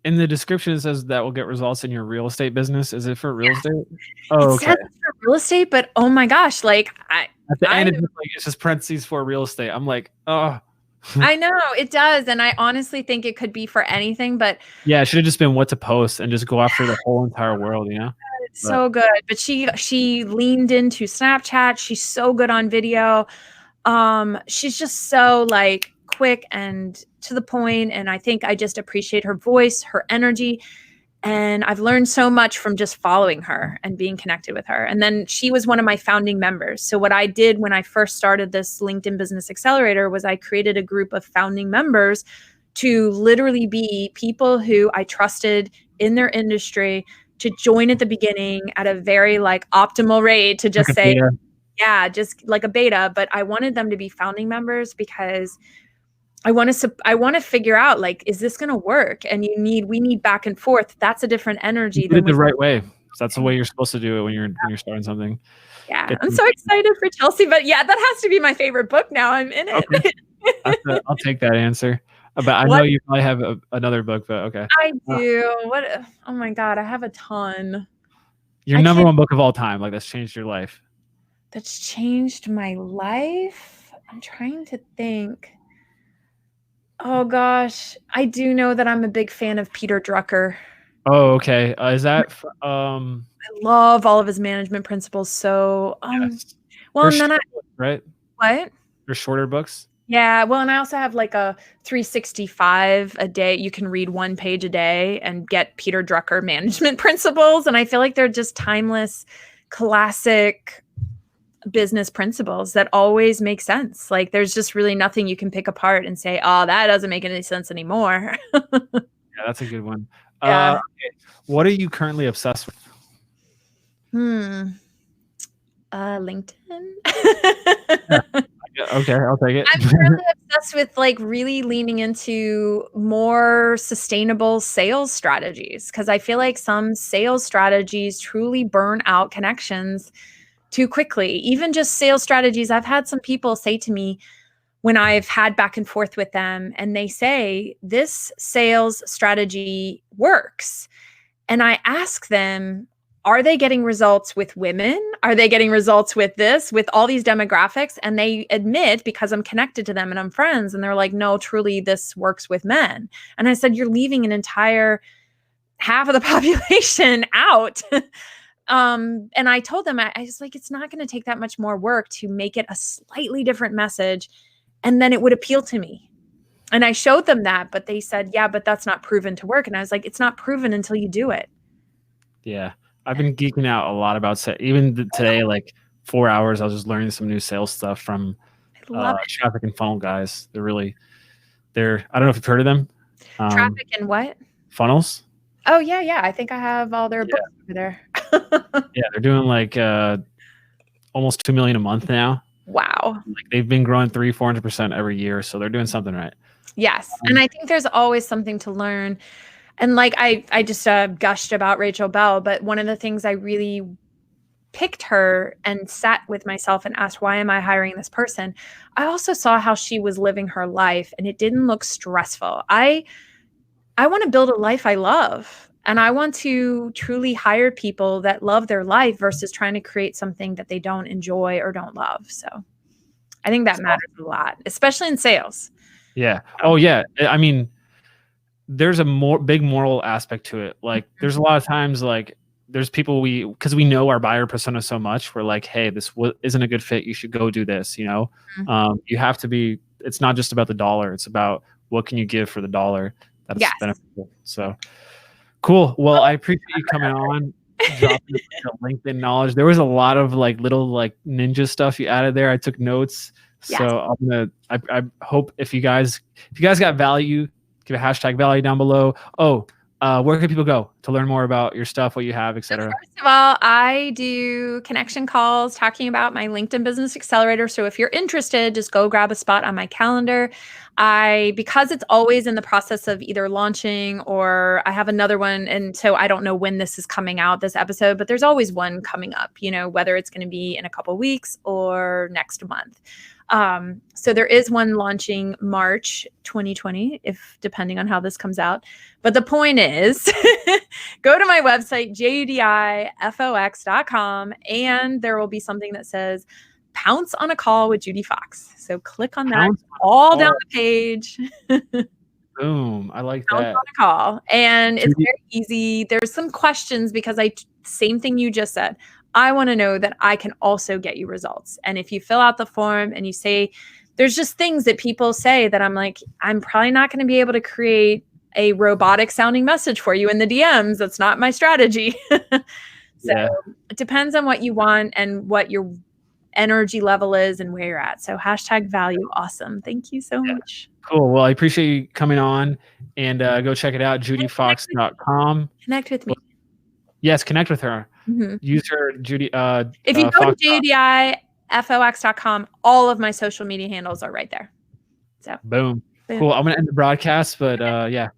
in the description it says that will get results in your real estate business? Is it for real estate? Oh, It okay. says it's for real estate, but oh my gosh, like At the end, it's just parentheses for real estate. I'm like, oh. I know it does, and I honestly think it could be for anything, but yeah, it should have just been what to post and just go after the whole entire world, you know? it's so good. But she leaned into Snapchat. She's so good on video. She's just so like quick and to the point, and I think I just appreciate her voice, her energy. And I've learned so much from just following her and being connected with her. And then she was one of my founding members. So what I did when I first started this LinkedIn Business Accelerator was I created a group of founding members to literally be people who I trusted in their industry to join at the beginning at a very like optimal rate to just say, yeah, just like a beta. But I wanted them to be founding members because I want to figure out, like, is this going to work? And we need back and forth. That's a different energy. You did it the right way. That's the way you're supposed to do it when you're starting something. Yeah. I'm so excited for Chelsea, but yeah, that has to be my favorite book now. I'm in it. Okay. I'll take that answer. But I know you probably have another book, but okay. I do. Oh my God. I have a ton. Your number one book of all time, like that's changed your life. That's changed my life. I'm trying to think. Oh gosh, I do know that I'm a big fan of Peter Drucker. Oh, okay. Is that? I love all of his management principles. So, yes. Well, and then right? What? They're shorter books. Yeah, well, and I also have like a 365 a day. You can read 1 page a day and get Peter Drucker management principles, and I feel like they're just timeless, classic business principles that always make sense. Like there's just really nothing you can pick apart and say, oh, that doesn't make any sense anymore. Yeah, that's a good one. Yeah. Okay. What are you currently obsessed with? LinkedIn. Yeah. Okay, I'll take it. I'm currently obsessed with like really leaning into more sustainable sales strategies because I feel like some sales strategies truly burn out connections too quickly. Even just sales strategies. I've had some people say to me when I've had back and forth with them, and they say, this sales strategy works. And I ask them, are they getting results with women? Are they getting results with all these demographics? And they admit, because I'm connected to them and I'm friends, and they're like, no, truly, this works with men. And I said, you're leaving an entire half of the population out. And I told them, I was like, it's not going to take that much more work to make it a slightly different message. And then it would appeal to me. And I showed them that, but they said, yeah, but that's not proven to work. And I was like, it's not proven until you do it. Yeah. I've been geeking out a lot about even today, like 4 hours, I was just learning some new sales stuff from Traffic and Funnel guys. I don't know if you've heard of them. Traffic and what? Funnels. Oh yeah. I think I have all their books over there. Yeah, they're doing like almost 2 million a month now. Wow. Like they've been growing 300-400% every year, so they're doing something right. Yes, and I think there's always something to learn. And like I just gushed about Rachel Bell, but one of the things I really picked her and sat with myself and asked, why am I hiring this person? I also saw how she was living her life, and it didn't look stressful. I want to build a life I love, and I want to truly hire people that love their life versus trying to create something that they don't enjoy or don't love. So I think that matters a lot, especially in sales. Yeah. Oh yeah. I mean, there's a big moral aspect to it. Like there's a lot of times like there's people because we know our buyer persona so much, we're like, hey, this isn't a good fit. You should go do this. You know, you have to be, it's not just about the dollar. It's about what can you give for the dollar that's beneficial. So cool. Well, I appreciate you coming on, dropping the LinkedIn knowledge. There was a lot of like little like ninja stuff you added there. I took notes. So I hope if you guys got value, give a hashtag value down below. Where can people go to learn more about your stuff, what you have, etc.? First of all, I do connection calls talking about my LinkedIn Business Accelerator. So if you're interested, just go grab a spot on my calendar. Because it's always in the process of either launching or I have another one. And so I don't know when this is coming out, this episode, but there's always one coming up, you know, whether it's going to be in a couple of weeks or next month. So there is one launching March 2020, if depending on how this comes out. But the point is, go to my website, judifox.com, and there will be something that says pounce on a call with Judi Fox. So click on that all down the page. Boom. I like Pounce that. on a call. And it's very easy. There's some questions because same thing you just said. I want to know that I can also get you results. And if you fill out the form and you say, there's just things that people say that I'm like, I'm probably not going to be able to create a robotic sounding message for you in the DMs. That's not my strategy. So it depends on what you want and what your energy level is and where you're at. So #value awesome. Thank you so much. Cool. Well, I appreciate you coming on, and go check it out. JudiFox.com. Connect with me. Yes, connect with her. Use her Judy. If you go to JudiFox.com, all of my social media handles are right there. So boom. Cool. I'm gonna end the broadcast, but yeah.